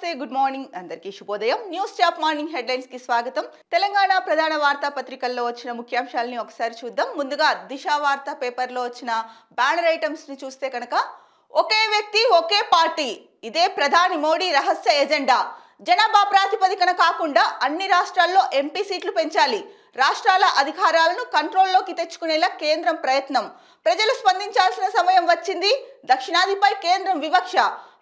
నమస్తే good morning అందరికీ శుభోదయం న్యూస్ టాప్ మార్నింగ్ హెడ్లైన్స్ కి స్వాగతం తెలంగాణ ప్రధాన వార్తా పత్రికల్లో వచ్చిన ముఖ్యాంశాలను ఒకసారి చూద్దాం ముందుగా దిశ వార్తా పేపర్లో వచ్చిన బ్యానర్ ఐటమ్స్ ని చూస్తే కనుక ఒకే వ్యక్తి ఒకే పార్టీ ఇదే ప్రధాని మోడీ రహస్య ఎజెండా జనాభా ప్రాతిపదికన కాకుండా అన్ని రాష్ట్రాల్లో ఎంపీ సీట్లు పెంచాలి రాష్ట్రాల అధికారాలను కంట్రోల్లోకి తెచ్చుకునేలా కేంద్రం ప్రయత్నం ప్రజలు స్పందించాల్సిన సమయం వచ్చింది దక్షిణాదిపై కేంద్రం వివక్ష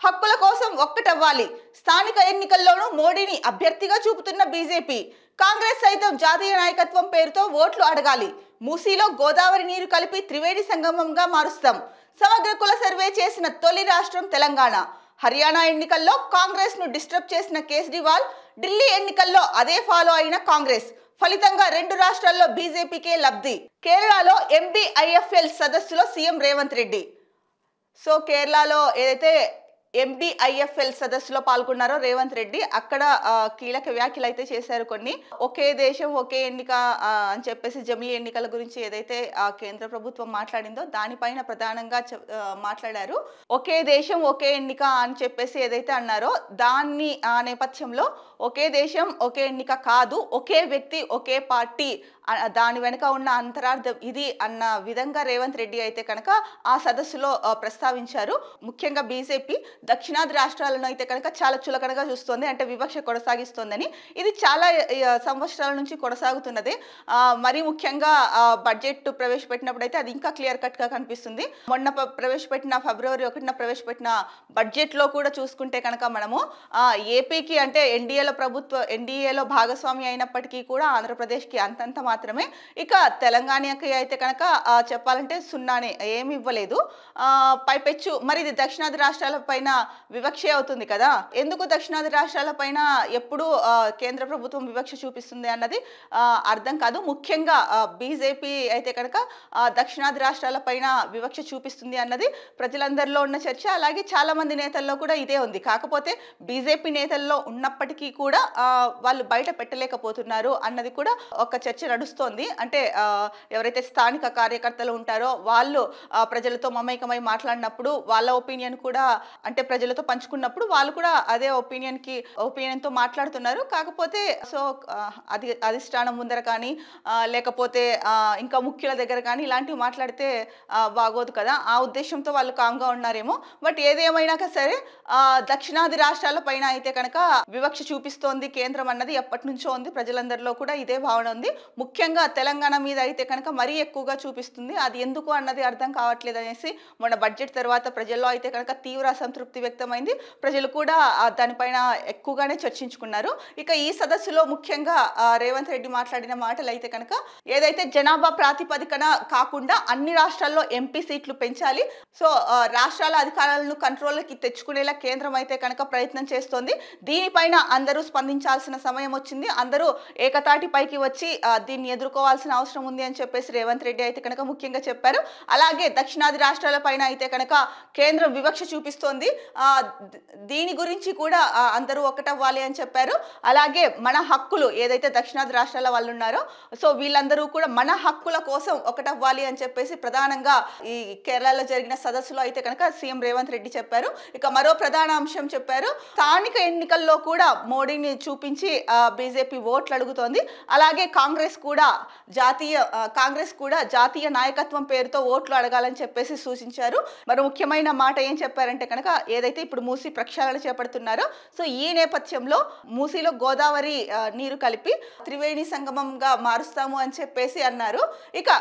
హక్కుల కోసం ఒక్కటవ్వాలి స్థానిక ఎన్నికల్లోనూ మోడీని అభ్యర్థిగా చూపుతున్న బీజేపీ కాంగ్రెస్ సైతం జాతీయ నాయకత్వం పేరుతో ఓట్లు అడగాలి మూసీలో గోదావరి నీరు కలిపి త్రివేణి సంగమంగా మారుస్తాం సమగ్ర కుల సర్వే చేసిన తొలి రాష్ట్రం తెలంగాణ హర్యానా ఎన్నికల్లో కాంగ్రెస్ ను డిస్టర్బ్ చేసిన కేజ్రీవాల్ ఢిల్లీ ఎన్నికల్లో అదే ఫాలో అయిన కాంగ్రెస్ ఫలితంగా రెండు రాష్ట్రాల్లో బీజేపీకే లబ్ధి కేరళలో ఎంబీఐఎఫ్ఎల్ సదస్సులో సీఎం రేవంత్ రెడ్డి సో కేరళలో ఏదైతే ఎంబీఐఎఫ్ఎల్ సదస్సులో పాల్గొన్నారో రేవంత్ రెడ్డి అక్కడ కీలక వ్యాఖ్యలు అయితే చేశారు కొన్ని ఒకే దేశం ఒకే ఎన్నిక అని చెప్పేసి జమిలీ ఎన్నికల గురించి ఏదైతే కేంద్ర ప్రభుత్వం మాట్లాడిందో దానిపైన ప్రధానంగా మాట్లాడారు ఒకే దేశం ఒకే ఎన్నిక అని చెప్పేసి ఏదైతే అన్నారో దాన్ని ఆ నేపథ్యంలో ఒకే దేశం ఒకే ఎన్నిక కాదు ఒకే వ్యక్తి ఒకే పార్టీ దాని వెనుక ఉన్న అంతరార్థం ఇది అన్న విధంగా రేవంత్ రెడ్డి అయితే కనుక ఆ సదస్సులో ప్రస్తావించారు ముఖ్యంగా బీజేపీ దక్షిణాది రాష్ట్రాలను అయితే కనుక చాలా చులకనగా చూస్తోంది అంటే వివక్ష కొనసాగిస్తోందని ఇది చాలా సంవత్సరాల నుంచి కొనసాగుతున్నది మరి ముఖ్యంగా బడ్జెట్ ప్రవేశపెట్టినప్పుడు అయితే అది ఇంకా క్లియర్ కట్ గా కనిపిస్తుంది మొన్న ప్రవేశపెట్టిన ఫిబ్రవరి 1న ప్రవేశపెట్టిన బడ్జెట్ లో కూడా చూసుకుంటే కనుక మనము ఏపీకి అంటే ఎన్డీఏలో భాగస్వామి అయినప్పటికీ కూడా ఆంధ్రప్రదేశ్కి అంతంత మాత్రమే ఇక తెలంగాణకి అయితే కనుక చెప్పాలంటే సున్నానే ఏమి ఇవ్వలేదు పైపెచ్చు మరి ఇది దక్షిణాది రాష్ట్రాల పైన వివక్ష అవుతుంది కదా ఎందుకు దక్షిణాది రాష్ట్రాల పైన ఎప్పుడు కేంద్ర ప్రభుత్వం వివక్ష చూపిస్తుంది అన్నది అర్థం కాదు ముఖ్యంగా బీజేపీ అయితే కనుక దక్షిణాది రాష్ట్రాల పైన వివక్ష చూపిస్తుంది అన్నది ప్రజలందరిలో ఉన్న చర్చ అలాగే చాలా మంది నేతల్లో కూడా ఇదే ఉంది కాకపోతే బీజేపీ నేతల్లో ఉన్నప్పటికీ కూడా వాళ్ళు బయట పెట్టలేకపోతున్నారు అన్నది కూడా ఒక చర్చ నడుస్తోంది అంటే ఎవరైతే స్థానిక కార్యకర్తలు ఉంటారో వాళ్ళు ప్రజలతో మమేకమై మాట్లాడినప్పుడు వాళ్ళ ఒపీనియన్ కూడా అంటే ప్రజలతో పంచుకున్నప్పుడు వాళ్ళు కూడా అదే ఒపీనియన్ తో మాట్లాడుతున్నారు కాకపోతే సో అధిష్టానం ముందర కానీ లేకపోతే ఇంకా ముఖ్యుల దగ్గర కానీ ఇలాంటివి మాట్లాడితే బాగోదు కదా ఆ ఉద్దేశంతో వాళ్ళు కామ్గా ఉన్నారేమో బట్ ఏదేమైనా సరే దక్షిణాది రాష్ట్రాల పైన అయితే కనుక వివక్ష చూపిస్తోంది కేంద్రం అన్నది ఎప్పటి నుంచో ఉంది ప్రజలందరిలో కూడా ఇదే భావన ఉంది ముఖ్యంగా తెలంగాణ మీద అయితే కనుక మరీ ఎక్కువగా చూపిస్తుంది అది ఎందుకు అన్నది అర్థం కావట్లేదు అనేసి మొన్న బడ్జెట్ తర్వాత ప్రజల్లో అయితే కనుక తీవ్ర అసంతృప్తి వ్యక్తమైంది ప్రజలు కూడా దానిపైన ఎక్కువగానే చర్చించుకున్నారు ఇక ఈ సదస్సులో ముఖ్యంగా రేవంత్ రెడ్డి మాట్లాడిన మాటలు అయితే కనుక ఏదైతే జనాభా ప్రాతిపదికన కాకుండా అన్ని రాష్ట్రాల్లో ఎంపీ సీట్లు పెంచాలి సో రాష్ట్రాల అధికారాలను కంట్రోల్కి తెచ్చుకునేలా కేంద్రం అయితే కనుక ప్రయత్నం చేస్తోంది దీనిపైన అందరూ స్పందించాల్సిన సమయం వచ్చింది అందరూ ఏకతాటి పైకి వచ్చి దీన్ని ఎదుర్కోవాల్సిన అవసరం ఉంది అని చెప్పేసి రేవంత్ రెడ్డి అయితే కనుక ముఖ్యంగా చెప్పారు అలాగే దక్షిణాది రాష్ట్రాల పైన అయితే కనుక కేంద్రం వివక్ష చూపిస్తోంది దీని గురించి కూడా అందరూ ఒకటవ్వాలి అని చెప్పారు అలాగే మన హక్కులు ఏదైతే దక్షిణాది రాష్ట్రాల వాళ్ళు ఉన్నారో సో వీళ్ళందరూ కూడా మన హక్కుల కోసం ఒకటవ్వాలి అని చెప్పేసి ప్రధానంగా ఈ కేరళలో జరిగిన సదస్సులో అయితే కనుక సీఎం రేవంత్ రెడ్డి చెప్పారు ఇక మరో ప్రధాన అంశం చెప్పారు స్థానిక ఎన్నికల్లో కూడా మోడీని చూపించి బీజేపీ ఓట్లు అడుగుతోంది అలాగే కాంగ్రెస్ కూడా జాతీయ నాయకత్వం పేరుతో ఓట్లు అడగాలని చెప్పేసి సూచించారు మరి ముఖ్యమైన మాట ఏం చెప్పారంటే కనుక ఏదైతే ఇప్పుడు మూసీ ప్రక్షాళన చేపడుతున్నారో సో ఈ నేపథ్యంలో మూసీలో గోదావరి నీరు కలిపి త్రివేణి సంగమంగా మారుస్తాము అని చెప్పేసి అన్నారు ఇక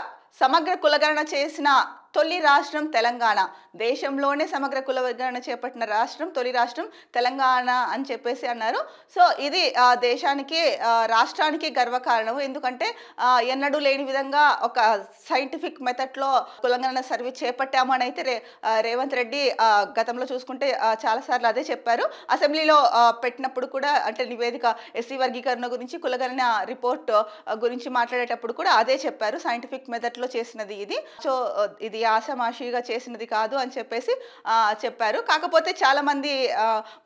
సమగ్ర కులగణన చేసిన తొలి రాష్ట్రం తెలంగాణ దేశంలోనే సమగ్ర కులగణన చేపట్టిన రాష్ట్రం తొలి రాష్ట్రం తెలంగాణ అని చెప్పేసి అన్నారు సో ఇది దేశానికి రాష్ట్రానికి గర్వకారణం ఎందుకంటే ఎన్నడూ లేని విధంగా ఒక సైంటిఫిక్ మెథడ్లో కులగణన సర్వే చేపట్టాము అని అయితే రేవంత్ రెడ్డి గతంలో చూసుకుంటే చాలాసార్లు అదే చెప్పారు అసెంబ్లీలో పెట్టినప్పుడు కూడా అంటే నివేదిక ఎస్సీ వర్గీకరణ గురించి కులగణన రిపోర్ట్ గురించి మాట్లాడేటప్పుడు కూడా అదే చెప్పారు సైంటిఫిక్ మెథడ్లో చేసినది ఇది సో ఇది ఆషామాషిగా చేసినది కాదు అని చెప్పేసి చెప్పారు కాకపోతే చాలా మంది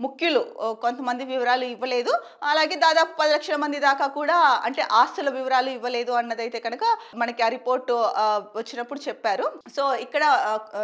ముఖ్యులు కొంతమంది వివరాలు ఇవ్వలేదు అలాగే దాదాపు 10 లక్షల మంది దాకా కూడా అంటే ఆస్తుల వివరాలు ఇవ్వలేదు అన్నదైతే కనుక మనకి ఆ రిపోర్ట్ వచ్చినప్పుడు చెప్పారు సో ఇక్కడ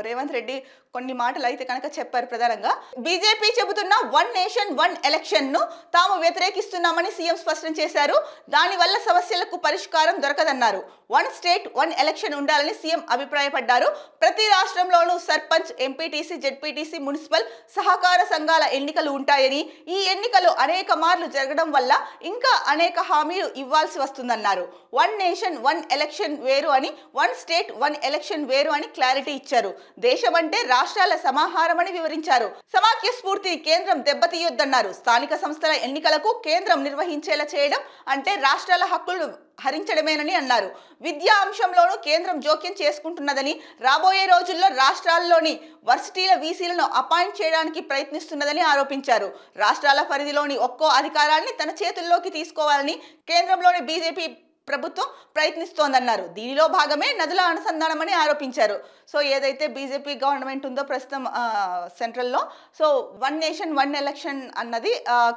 రేవంత్ రెడ్డి కొన్ని మాటలు అయితే కనుక చెప్పారు. ప్రధానంగా బీజేపీ చెబుతున్న వన్ నేషన్ వన్ ఎలక్షన్ ను తాము వ్యతిరేకిస్తున్నామని సీఎం స్పష్టం చేశారు. దానివల్ల సమస్యలకు పరిష్కారం దొరకదన్నారు. వన్ స్టేట్ వన్ ఎలక్షన్ ఉండాలని సీఎం అభిప్రాయపడ్డారు. ప్రతి రాష్ట్రంలోనూ సర్పంచ్, ఎంపీటీసీ, జెడ్పీటీసీ, మున్సిపల్ సహకార సంఘాల ఎన్నికలు ఉంటాయని, ఈ ఎన్నికలు అనేక మార్లు జరగడం వల్ల ఇంకా అనేక హామీలు ఇవ్వాల్సి వస్తుందన్నారు. వన్ నేషన్ వన్ ఎలక్షన్ వేరు అని, వన్ స్టేట్ వన్ ఎలక్షన్ వేరు అని క్లారిటీ ఇచ్చారు. దేశం అంటే రాష్ట్రాల సమాహారమని వివరించారు. సమాఖ్య స్ఫూర్తిని కేంద్రం దెబ్బతీయొద్దన్నారు. స్థానిక సంస్థల ఎన్నికలకు కేంద్రం నిర్వహించేలా చేయడం అంటే రాష్ట్రాల హక్కులు హరించడమేనని అన్నారు. విద్యా అంశంలోనూ కేంద్రం జోక్యం చేసుకుంటున్నదని, రాబోయే రోజుల్లో రాష్ట్రాల్లోని వర్సిటీల వీసీలను అపాయింట్ చేయడానికి ప్రయత్నిస్తున్నదని ఆరోపించారు. రాష్ట్రాల పరిధిలోని ఒక్కో అధికారాన్ని తన చేతుల్లోకి తీసుకోవాలని కేంద్రంలోని బీజేపీ ప్రభుత్వం ప్రయత్నిస్తోందన్నారు. దీనిలో భాగమే నదుల అనుసంధానమని ఆరోపించారు. సో ఏదైతే బీజేపీ గవర్నమెంట్ ఉందో ప్రస్తుతం సెంట్రల్లో, so one nation one election అన్నది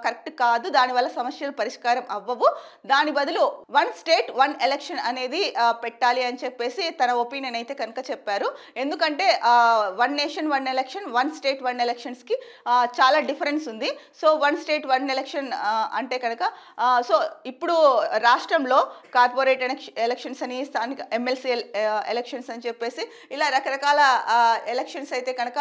కరెక్ట్ కాదు. దానివల్ల సమస్యలు పరిష్కారం అవ్వవు. దాని బదులు వన్ స్టేట్ వన్ ఎలక్షన్ అనేది పెట్టాలి అని చెప్పేసి తన ఒపీనియన్ అయితే కనుక చెప్పారు. ఎందుకంటే one nation one election, one state one ఎలక్షన్స్కి చాలా డిఫరెన్స్ ఉంది. So one state one election అంటే కనుక సో ఇప్పుడు రాష్ట్రంలో కార్పొరేట్ ఎలక్షన్స్ అని, స్థానిక ఎమ్మెల్సీ ఎలక్షన్స్ అని చెప్పేసి ఇలా రకరకాల ఎలక్షన్స్ అయితే కనుక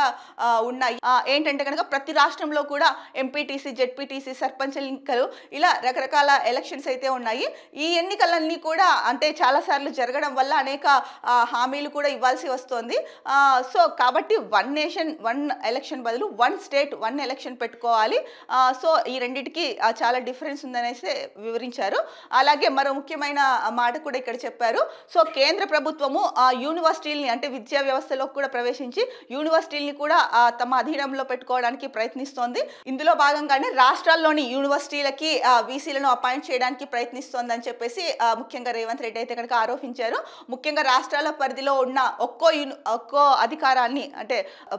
ఉన్నాయి. ఏంటంటే కనుక ప్రతి రాష్ట్రంలో కూడా ఎంపీటీసీ, జెడ్పీటీసీ, సర్పంచ్ ఎన్నికలు ఇలా రకరకాల ఎలక్షన్స్ అయితే ఉన్నాయి. ఈ ఎన్నికలన్నీ కూడా అంటే చాలాసార్లు జరగడం వల్ల అనేక హామీలు కూడా ఇవ్వాల్సి వస్తుంది. సో కాబట్టి వన్ నేషన్ వన్ ఎలక్షన్ బదులు వన్ స్టేట్ వన్ ఎలక్షన్ పెట్టుకోవాలి. సో ఈ రెండింటికి చాలా డిఫరెన్స్ ఉందనేసి వివరించారు. అలాగే మరో ముఖ్యమైన మాట కూడా ఇక్కడ చెప్పారు. సో కేంద్ర ప్రభుత్వము యూనివర్సిటీలని అంటే విద్యా వ్యవస్థలో కూడా ప్రవేశించి యూనివర్సిటీలని కూడా తమ అధీనంలో పెట్టుకోవడానికి ప్రయత్నిస్తోంది. ఇందులో భాగంగానే రాష్ట్రాల్లోని యూనివర్సిటీలకి వీసీలను అపాయింట్ చేయడానికి ప్రయత్నిస్తోందని చెప్పేసి ముఖ్యంగా రేవంత్ రెడ్డి అయితే కనుక ఆరోపించారు. ముఖ్యంగా రాష్ట్రాల పరిధిలో ఉన్న ఒక్కో అధికారాన్ని అంటే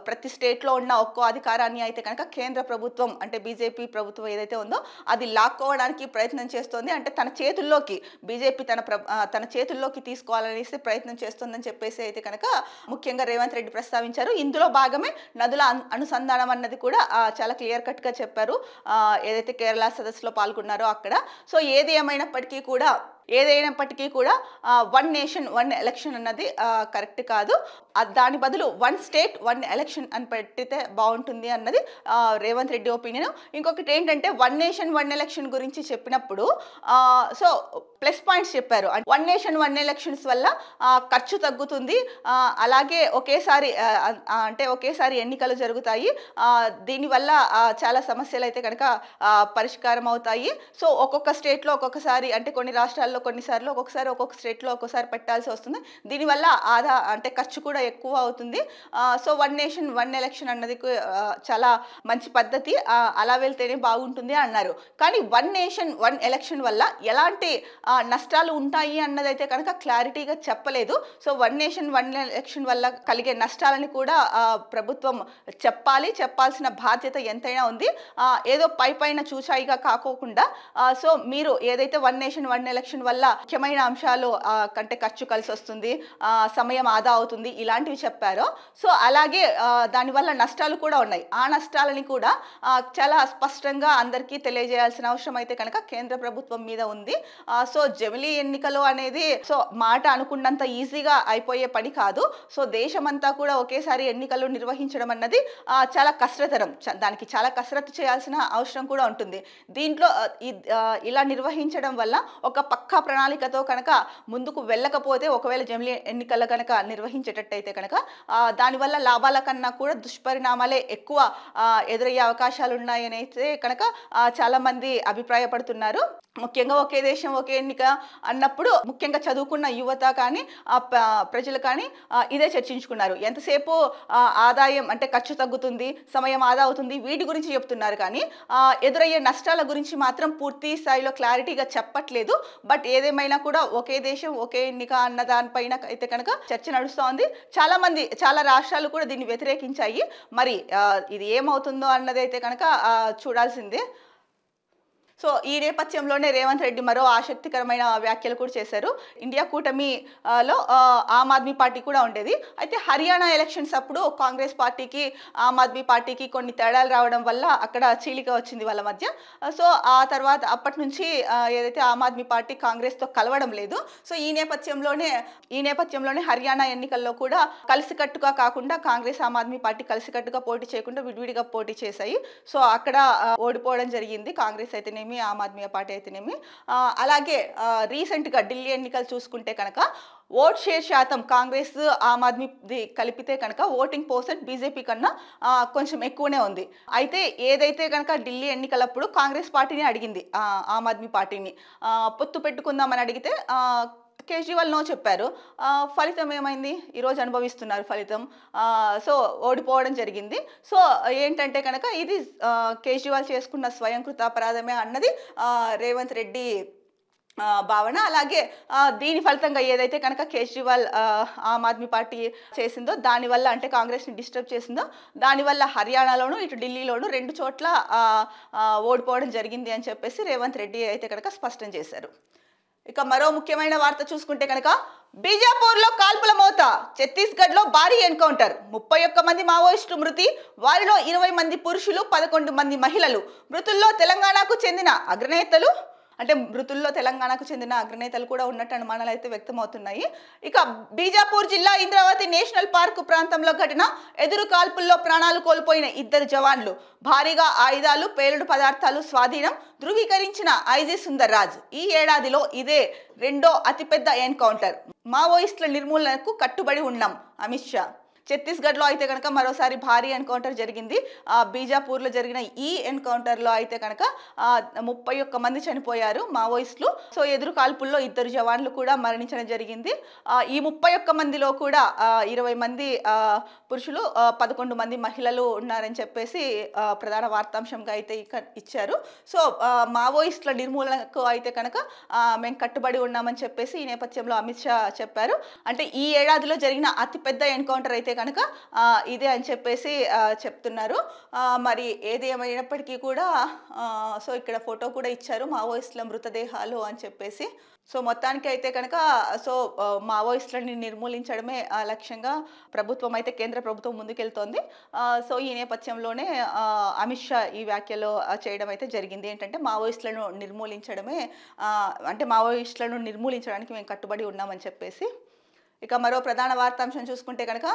ప్రతి స్టేట్లో ఉన్న ఒక్కో అధికారాన్ని అయితే కనుక కేంద్ర ప్రభుత్వం అంటే బీజేపీ ప్రభుత్వం ఏదైతే ఉందో అది లాక్కోవడానికి ప్రయత్నం చేస్తోంది. అంటే తన చేతుల్లోకి బీజేపీ తన చేతుల్లోకి తీసుకోవాలనేసి ప్రయత్నం చేస్తుందని చెప్పేసి అయితే కనుక ముఖ్యంగా రేవంత్ రెడ్డి ప్రస్తావించారు. ఇందులో భాగమే నదుల అనుసంధానం అన్నది కూడా చాలా క్లియర్ కట్ గా చెప్పారు ఏదైతే కేరళ సదస్సులో పాల్గొన్నారో అక్కడ. సో ఏదైనప్పటికీ కూడా వన్ నేషన్ వన్ ఎలక్షన్ అన్నది కరెక్ట్ కాదు. దాని బదులు వన్ స్టేట్ వన్ ఎలక్షన్ అని పెట్టితే బాగుంటుంది అన్నది రేవంత్ రెడ్డి ఒపీనియన్. ఇంకొకటి ఏంటంటే వన్ నేషన్ వన్ ఎలక్షన్ గురించి చెప్పినప్పుడు సో ప్లస్ పాయింట్స్ చెప్పారు. వన్ నేషన్ వన్ ఎలక్షన్స్ వల్ల ఖర్చు తగ్గుతుంది. అలాగే ఒకేసారి ఎన్నికలు జరుగుతాయి. దీనివల్ల చాలా సమస్యలు అయితే కనుక పరిష్కారం అవుతాయి. సో ఒక్కొక్క స్టేట్లో ఒక్కొక్కసారి అంటే కొన్ని రాష్ట్రాల్లో కొన్నిసార్లు ఒక్కొక్క స్టేట్లో ఒక్కొక్కసారి పెట్టాల్సి వస్తుంది. దీనివల్ల అంటే ఖర్చు కూడా ఎక్కువ అవుతుంది. So one nation one election అన్నది చాలా మంచి పద్ధతి, అలా వెళ్తేనే బాగుంటుంది అన్నారు. కానీ వన్ నేషన్ వన్ ఎలక్షన్ వల్ల ఎలాంటి నష్టాలు ఉంటాయి అన్నదైతే కనుక క్లారిటీగా చెప్పలేదు. So one nation one election వల్ల కలిగే నష్టాలని కూడా ప్రభుత్వం చెప్పాల్సిన బాధ్యత ఎంతైనా ఉంది. ఏదో పైన చూచాయిగా కాకోకుండా సో మీరు ఏదైతే వన్ నేషన్ వన్ ఎలక్షన్ వల్ల ముఖ్యమైన అంశాలు కంటే ఖర్చు కలిసి వస్తుంది, సమయం ఆదా అవుతుంది, ఇలాంటివి చెప్పారో సో అలాగే దానివల్ల నష్టాలు కూడా ఉన్నాయి. ఆ నష్టాలని కూడా చాలా స్పష్టంగా అందరికీ తెలియజేయాల్సిన అవసరం అయితే కనుక కేంద్ర ప్రభుత్వం మీద ఉంది. సో జమిలీ ఎన్నికలు అనేది సో మాట అనుకున్నంత ఈజీగా అయిపోయే పని కాదు. సో దేశమంతా కూడా ఒకేసారి ఎన్నికలు నిర్వహించడం అన్నది చాలా కష్టతరం. దానికి చాలా కసరత్తు చేయాల్సిన అవసరం కూడా ఉంటుంది. దీంట్లో ఇలా నిర్వహించడం వల్ల ఒక పక్కా ప్రణాళికతో కనుక ముందుకు వెళ్ళకపోతే ఒకవేళ జమిలీ ఎన్నికల కనుక నిర్వహించేటట్టయితే కనుక దానివల్ల లాభాల కన్నా కూడా దుష్పరిణామాలే ఎక్కువ ఎదురయ్యే అవకాశాలు ఉన్నాయని అయితే కనుక చాలా మంది అభిప్రాయపడుతున్నారు. ముఖ్యంగా ఒకే దేశం ఒకే ఎన్నిక అన్నప్పుడు ముఖ్యంగా చదువుకున్న యువత కానీ ప్రజలు కానీ ఇదే చర్చించుకున్నారు. ఎంతసేపు ఆదాయం అంటే ఖర్చు తగ్గుతుంది, సమయం ఆదా అవుతుంది, వీటి గురించి చెప్తున్నారు. కానీ ఎదురయ్యే నష్టాల గురించి మాత్రం పూర్తి స్థాయిలో క్లారిటీగా చెప్పట్లేదు. బట్ ఏదేమైనా కూడా ఒకే దేశం ఒకే ఎన్నిక అన్న దానిపైన అయితే కనుక చర్చ నడుస్తోంది. చాలా రాష్ట్రాలు కూడా దీన్ని వ్యతిరేకించాయి. మరి ఇది ఏమవుతుందో అన్నదైతే కనుక చూడాల్సిందే. సో ఈ నేపథ్యంలోనే రేవంత్ రెడ్డి మరో ఆసక్తికరమైన వ్యాఖ్యలు కూడా చేశారు. ఇండియా కూటమిలో ఆమ్ ఆద్మీ పార్టీ కూడా ఉండేది. అయితే హర్యానా ఎలక్షన్స్ అప్పుడు కాంగ్రెస్ పార్టీకి ఆమ్ ఆద్మీ పార్టీకి కొన్ని తేడాలు రావడం వల్ల అక్కడ చీలిక వచ్చింది వాళ్ళ మధ్య. సో ఆ తర్వాత అప్పటి నుంచి ఏదైతే ఆమ్ ఆద్మీ పార్టీ కాంగ్రెస్తో కలవడం లేదు. సో ఈ నేపథ్యంలోనే హర్యానా ఎన్నికల్లో కూడా కలిసికట్టుగా కాకుండా కాంగ్రెస్ ఆమ్ ఆద్మీ పార్టీ కలిసికట్టుగా పోటీ చేయకుండా విడివిడిగా పోటీ చేశాయి. సో అక్కడ ఓడిపోవడం జరిగింది కాంగ్రెస్ అయితేనేమి ఆమ్ ఆద్మీ పార్టీ అయితేనేమి. అలాగే రీసెంట్గా ఢిల్లీ ఎన్నికలు చూసుకుంటే కనుక ఓట్ షేర్ శాతం కాంగ్రెస్ ఆమ్ ఆద్మీ కలిపితే కనుక ఓటింగ్ పర్సెంట్ బీజేపీ కన్నా కొంచెం ఎక్కువనే ఉంది. అయితే ఏదైతే కనుక ఢిల్లీ ఎన్నికలప్పుడు కాంగ్రెస్ పార్టీని అడిగింది ఆమ్ ఆద్మీ పార్టీని పొత్తు పెట్టుకుందామని అడిగితే కేజ్రీవాల్ నో చెప్పారు. ఫలితం ఏమైంది? ఈరోజు అనుభవిస్తున్నారు ఫలితం. సో ఓడిపోవడం జరిగింది. సో ఏంటంటే కనుక ఇది కేజ్రీవాల్ చేసుకున్న స్వయంకృత అపరాధమే అన్నది రేవంత్ రెడ్డి భావన. అలాగే దీని ఫలితంగా ఏదైతే కనుక కేజ్రీవాల్ ఆమ్ ఆద్మీ పార్టీ చేసిందో దానివల్ల అంటే కాంగ్రెస్ని డిస్టర్బ్ చేసిందో దానివల్ల హర్యానాలోను ఇటు ఢిల్లీలోను 2 చోట్ల ఓడిపోవడం జరిగింది అని చెప్పేసి రేవంత్ రెడ్డి అయితే కనుక స్పష్టం చేశారు. ఇక మరో ముఖ్యమైన వార్త చూసుకుంటే కనుక బీజాపూర్లో కాల్పుల మోత, ఛత్తీస్గఢ్లో భారీ ఎన్కౌంటర్, 31 మంది మావోయిస్టులు మృతి, వారిలో 20 మంది పురుషులు, 11 మంది మహిళలు. మృతుల్లో తెలంగాణకు చెందిన అగ్రనేతలు కూడా ఉన్నట్టు అనుమానాలు అయితే వ్యక్తమవుతున్నాయి. ఇక బీజాపూర్ జిల్లా ఇంద్రావతి నేషనల్ పార్క్ ప్రాంతంలో ఘటన, ఎదురు కాల్పుల్లో ప్రాణాలు కోల్పోయిన 2 జవాన్లు, భారీగా ఆయుధాలు, పేలుడు పదార్థాలు స్వాధీనం, ధృవీకరించిన ఐజీ సుందర్ రాజ్. ఈ ఏడాదిలో ఇదే 2వ అతిపెద్ద ఎన్కౌంటర్. మావోయిస్టుల నిర్మూలనకు కట్టుబడి ఉన్నాం అమిత్ షా. ఛత్తీస్గఢ్లో అయితే కనుక మరోసారి భారీ ఎన్కౌంటర్ జరిగింది. బీజాపూర్లో జరిగిన ఈ ఎన్కౌంటర్లో అయితే కనుక 31 మంది చనిపోయారు మావోయిస్టులు. సో ఎదురు కాల్పుల్లో 2 జవాన్లు కూడా మరణించడం జరిగింది. ఈ 31 మందిలో కూడా 20 మంది పురుషులు, 11 మంది మహిళలు ఉన్నారని చెప్పేసి ప్రధాన వార్తాంశంగా అయితే ఇచ్చారు. సో మావోయిస్టుల నిర్మూలనకు అయితే కనుక మేము కట్టుబడి ఉన్నామని చెప్పేసి ఈ నేపథ్యంలో అమిత్ షా చెప్పారు. అంటే ఈ ఏడాదిలో జరిగిన అతిపెద్ద ఎన్కౌంటర్ అయితే కనుక ఇదే అని చెప్పేసి చెప్తున్నారు. మరి ఏది ఏమైనప్పటికీ కూడా సో ఇక్కడ ఫోటో కూడా ఇచ్చారు మావోయిస్టుల మృతదేహాలు అని చెప్పేసి. సో మొత్తానికి అయితే కనుక సో మావోయిస్టులని నిర్మూలించడమే లక్ష్యంగా ప్రభుత్వం అయితే కేంద్ర ప్రభుత్వం ముందుకెళ్తోంది. సో ఈ నేపథ్యంలోనే అమిత్ షా ఈ వ్యాఖ్యలు చేయడం అయితే జరిగింది. ఏంటంటే మావోయిస్టులను నిర్మూలించడానికి మేము కట్టుబడి ఉన్నామని చెప్పేసి. ఇక మరో ప్రధాన వార్తాంశం చూసుకుంటే కనుక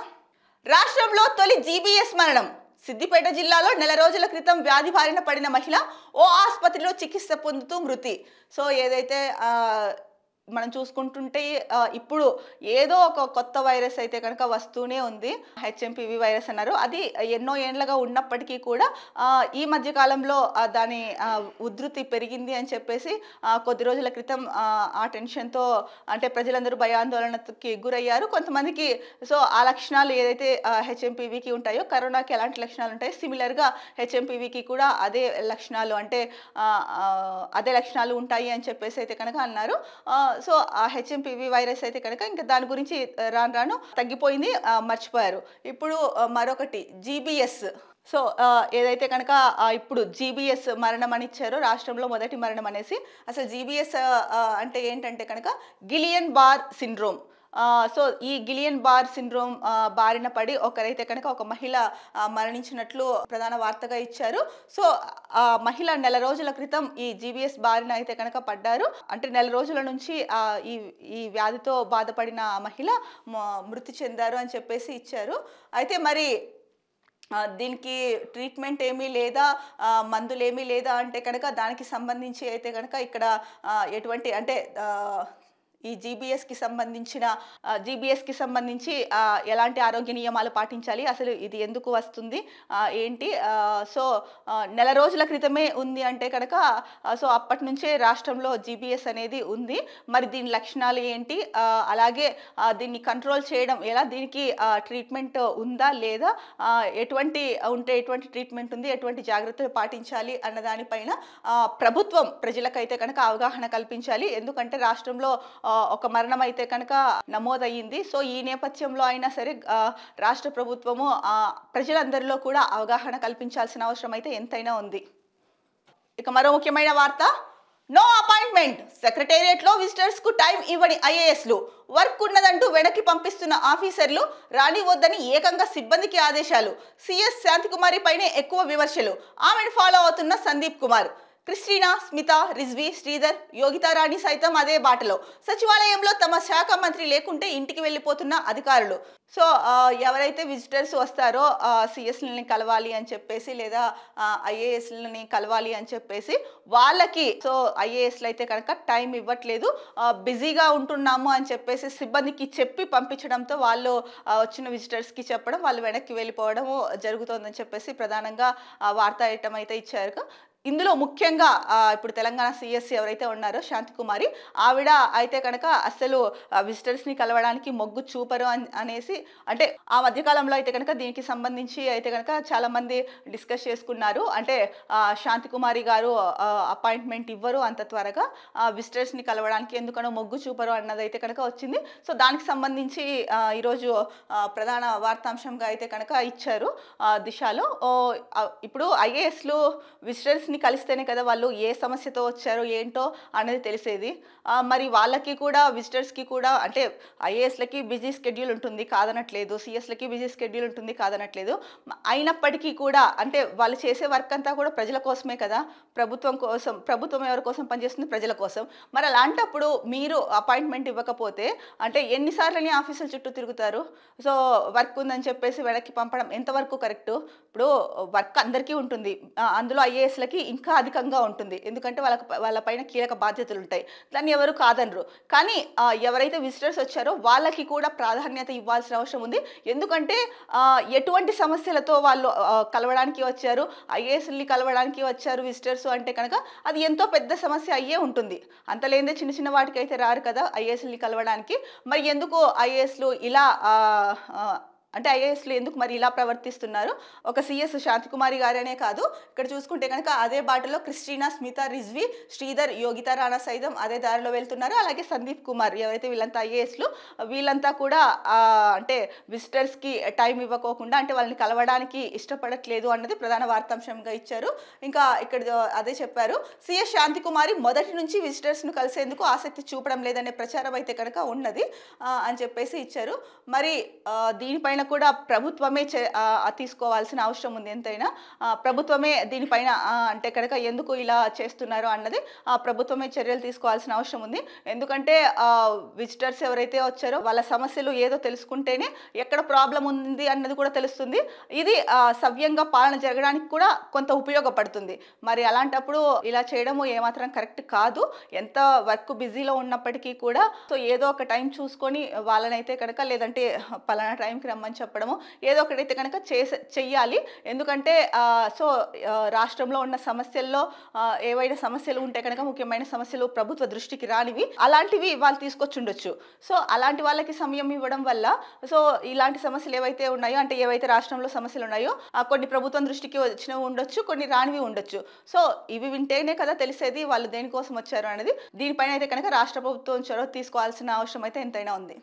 రాష్ట్రంలో తొలి జీబీఎస్ మరణం. సిద్దిపేట జిల్లాలో 4 రోజుల క్రితం వ్యాధి బారిన పడిన మహిళ ఓ ఆసుపత్రిలో చికిత్స పొందుతూ మృతి. సో ఏదైతే మనం చూసుకుంటుంటే ఇప్పుడు ఏదో ఒక కొత్త వైరస్ అయితే కనుక వస్తూనే ఉంది. హెచ్ఎంపివి వైరస్ అన్నారు. అది ఎన్నో ఏండ్లుగా ఉన్నప్పటికీ కూడా ఈ మధ్య కాలంలో దాని ఉధృతి పెరిగింది అని చెప్పేసి కొద్ది రోజుల క్రితం ఆ టెన్షన్తో అంటే ప్రజలందరూ భయాందోళనకి గురయ్యారు. కొంతమందికి సో ఆ లక్షణాలు ఏదైతే హెచ్ఎంపివికి ఉంటాయో కరోనాకి ఎలాంటి లక్షణాలు ఉంటాయో సిమిలర్గా హెచ్ఎంపివికి కూడా అదే లక్షణాలు ఉంటాయి అని చెప్పేసి అయితే కనుక అన్నారు. సో ఆ హెచ్ఎంపివి వైరస్ అయితే కనుక ఇంకా దాని గురించి రాను తగ్గిపోయింది, మర్చిపోయారు. ఇప్పుడు మరొకటి జీబీఎస్. సో ఏదైతే కనుక ఇప్పుడు జీబీఎస్ మరణం అని ఇచ్చారో రాష్ట్రంలో మొదటి మరణం అనేసి. అసలు జీబీఎస్ అంటే ఏంటంటే కనుక గిలియన్ బార్ సిండ్రోమ్. సో ఈ గిలియన్ బార్ సిండ్రోమ్ బారిన పడి ఒకరైతే కనుక ఒక మహిళ మరణించినట్లు ప్రధాన వార్తగా ఇచ్చారు. సో ఆ మహిళ 4 రోజుల క్రితం ఈ జీబీఎస్ బారిన అయితే కనుక పడ్డారు. అంటే 4 రోజుల నుంచి ఈ వ్యాధితో బాధపడిన మహిళ మృతి చెందారు అని చెప్పేసి ఇచ్చారు. అయితే మరి దీనికి ట్రీట్మెంట్ ఏమీ లేదా, మందులు ఏమీ లేదా అంటే కనుక దానికి సంబంధించి అయితే కనుక ఇక్కడ ఎటువంటి అంటే ఈ జీబీఎస్కి సంబంధించి ఎలాంటి ఆరోగ్య నియమాలు పాటించాలి, అసలు ఇది ఎందుకు వస్తుంది ఏంటి. సో 4 రోజుల క్రితమే ఉంది అంటే కనుక సో అప్పటి నుంచే రాష్ట్రంలో జీబీఎస్ అనేది ఉంది. మరి దీని లక్షణాలు ఏంటి, అలాగే దీన్ని కంట్రోల్ చేయడం ఎలా, దీనికి ట్రీట్మెంట్ ఉందా లేదా, ఎటువంటి ట్రీట్మెంట్ ఉంది, ఎటువంటి జాగ్రత్తలు పాటించాలి అన్న దానిపైన ప్రభుత్వం ప్రజలకైతే కనుక అవగాహన కల్పించాలి. ఎందుకంటే రాష్ట్రంలో ఒక మరణం అయితే కనుక నమోదయ్యింది. సో ఈ నేపథ్యంలో అయినా సరే రాష్ట్ర ప్రభుత్వము ప్రజలందరిలో కూడా అవగాహన కల్పించాల్సిన అవసరం అయితే ఎంతైనా ఉంది. ఇక మరో ముఖ్యమైన వార్త, నో అపాయింట్మెంట్, సెక్రటేరియట్ లో విజిటర్స్ కు టైం ఇవ్వని ఐఏఎస్లు, వర్క్ ఉన్నదంటూ వెనక్కి పంపిస్తున్న ఆఫీసర్లు, రానివద్దని ఏకంగా సిబ్బందికి ఆదేశాలు, సిఎస్ శాంతికుమారి పైనే ఎక్కువ విమర్శలు, ఆమెను ఫాలో అవుతున్న సందీప్ కుమార్, క్రిస్టినా, స్మిత, రిజ్వి, శ్రీధర్, యోగితారాణి సైతం అదే బాటలో, సచివాలయంలో తమ శాఖ మంత్రి లేకుంటే ఇంటికి వెళ్ళిపోతున్న అధికారులు. సో ఎవరైతే విజిటర్స్ వస్తారో సిఎస్లని కలవాలి అని చెప్పేసి లేదా ఐఏఎస్లని కలవాలి అని చెప్పేసి వాళ్ళకి, సో ఐఏఎస్లు అయితే కనుక టైం ఇవ్వట్లేదు, బిజీగా ఉంటున్నాము అని చెప్పేసి సిబ్బందికి చెప్పి పంపించడంతో వాళ్ళు వచ్చిన విజిటర్స్కి చెప్పడం, వాళ్ళు వెనక్కి వెళ్ళిపోవడం జరుగుతోందని చెప్పేసి ప్రధానంగా వార్తా ఐటమ్ అయితే ఇచ్చారు. ఇందులో ముఖ్యంగా ఇప్పుడు తెలంగాణ సిఎస్ ఎవరైతే ఉన్నారో శాంతికుమారి, ఆవిడ అయితే కనుక అసలు విజిటర్స్ని కలవడానికి మొగ్గు చూపరు అనేసి, అంటే ఆ మధ్యకాలంలో అయితే కనుక దీనికి సంబంధించి అయితే కనుక చాలామంది డిస్కస్ చేసుకున్నారు. అంటే శాంతికుమారి గారు అపాయింట్మెంట్ ఇవ్వరు అంత త్వరగా, విజిటర్స్ని కలవడానికి ఎందుకనో మొగ్గు చూపరు అన్నది అయితే కనుక వచ్చింది. సో దానికి సంబంధించి ఈరోజు ప్రధాన వార్తాంశంగా అయితే కనుక ఇచ్చారు దిశలో. ఇప్పుడు ఐఏఎస్లు విజిటర్స్ కలిస్తేనే కదా వాళ్ళు ఏ సమస్యతో వచ్చారో ఏంటో అనేది తెలిసేది. మరి వాళ్ళకి కూడా విజిటర్స్కి కూడా, అంటే ఐఏఎస్లకి బిజీ స్కెడ్యూల్ ఉంటుంది కాదనట్లేదు, సిఎస్లకి బిజీ స్కెడ్యూల్ ఉంటుంది కాదనట్లేదు. అయినప్పటికీ కూడా అంటే వాళ్ళు చేసే వర్క్ అంతా కూడా ప్రజల కోసమే కదా, ప్రభుత్వం కోసం. ప్రభుత్వం ఎవరి కోసం పనిచేస్తుంది? ప్రజల కోసం. మరి అలాంటప్పుడు మీరు అపాయింట్మెంట్ ఇవ్వకపోతే అంటే ఎన్నిసార్లని ఆఫీసుల చుట్టూ తిరుగుతారు? సో వర్క్ ఉందని చెప్పేసి వెనక్కి పంపడం ఎంతవరకు కరెక్టు? ఇప్పుడు వర్క్ అందరికీ ఉంటుంది, అందులో ఐఏఎస్లకి ఇంకా అధికంగా ఉంటుంది, ఎందుకంటే వాళ్ళ పైన కీలక బాధ్యతలు ఉంటాయి, దాన్ని ఎవరు కాదనరు. కానీ ఎవరైతే విజిటర్స్ వచ్చారో వాళ్ళకి కూడా ప్రాధాన్యత ఇవ్వాల్సిన అవసరం ఉంది. ఎందుకంటే ఎటువంటి సమస్యలతో వాళ్ళు కలవడానికి వచ్చారు, ఐఏఎస్ని కలవడానికి వచ్చారు విజిటర్స్ అంటే కనుక అది ఎంతో పెద్ద సమస్య అయ్యే ఉంటుంది. అంతలేదే చిన్న చిన్న వాటికి అయితే రారు కదా ఐఏఎస్ని కలవడానికి. మరి ఎందుకు ఐఏఎస్లు ఇలా అంటే ఐఏఎస్లు ఎందుకు మరి ఇలా ప్రవర్తిస్తున్నారు? ఒక సిఎస్ శాంతికుమారి గారనే కాదు, ఇక్కడ చూసుకుంటే కనుక అదే బాటలో క్రిస్టినా, స్మిత, రిజ్వి, శ్రీధర్, యోగితారాణా సైతం అదే దారిలో వెళ్తున్నారు. అలాగే సందీప్ కుమార్, ఎవరైతే వీళ్ళంతా ఐఏఎస్లు, వీళ్ళంతా కూడా అంటే విజిటర్స్కి టైం ఇవ్వకోకుండా అంటే వాళ్ళని కలవడానికి ఇష్టపడట్లేదు అన్నది ప్రధాన వార్తాంశంగా ఇచ్చారు. ఇంకా ఇక్కడ అదే చెప్పారు, సిఎస్ శాంతికుమారి మొదటి నుంచి విజిటర్స్ను కలిసేందుకు ఆసక్తి చూపడం లేదనే ప్రచారం అయితే కనుక ఉన్నది అని చెప్పేసి ఇచ్చారు. మరి దీనిపైన కూడా ప్రభుత్వమే తీసుకోవాల్సిన అవసరం ఉంది. ఎంతైనా ప్రభుత్వమే దీనిపైన అంటే కనుక ఎందుకు ఇలా చేస్తున్నారు అన్నది ప్రభుత్వమే చర్యలు తీసుకోవాల్సిన అవసరం ఉంది. ఎందుకంటే విజిటర్స్ ఎవరైతే వచ్చారో వాళ్ళ సమస్యలు ఏదో తెలుసుకుంటేనే ఎక్కడ ప్రాబ్లం ఉంది అన్నది కూడా తెలుస్తుంది. ఇది సవ్యంగా పాలన జరగడానికి కూడా కొంత ఉపయోగపడుతుంది. మరి అలాంటప్పుడు ఇలా చేయడము ఏమాత్రం కరెక్ట్ కాదు. ఎంత వర్క్ బిజీలో ఉన్నప్పటికీ కూడా సో ఏదో ఒక టైం చూసుకొని వాళ్ళనైతే కనుక, లేదంటే పలానా టైంకి రమ్మని చెప్పడము, ఏదో ఒకటైతే కనుక చెయ్యాలి. ఎందుకంటే సో రాష్ట్రంలో ఉన్న సమస్యల్లో ఏవైనా సమస్యలు ఉంటే కనుక, ముఖ్యమైన సమస్యలు ప్రభుత్వ దృష్టికి రానివి అలాంటివి వాళ్ళు తీసుకొచ్చి ఉండొచ్చు. సో అలాంటి వాళ్ళకి సమయం ఇవ్వడం వల్ల సో ఇలాంటి సమస్యలు ఏవైతే ఉన్నాయో, అంటే ఏవైతే రాష్ట్రంలో సమస్యలు ఉన్నాయో కొన్ని ప్రభుత్వం దృష్టికి వచ్చినవి ఉండొచ్చు, కొన్ని రానివి ఉండొచ్చు. సో ఇవి వింటేనే కదా తెలిసేది వాళ్ళు దేనికోసం వచ్చారు అనేది. దీనిపైన అయితే కనుక రాష్ట్ర ప్రభుత్వం చొరవ తీసుకోవాల్సిన అవసరం అయితే ఎంతైనా ఉంది.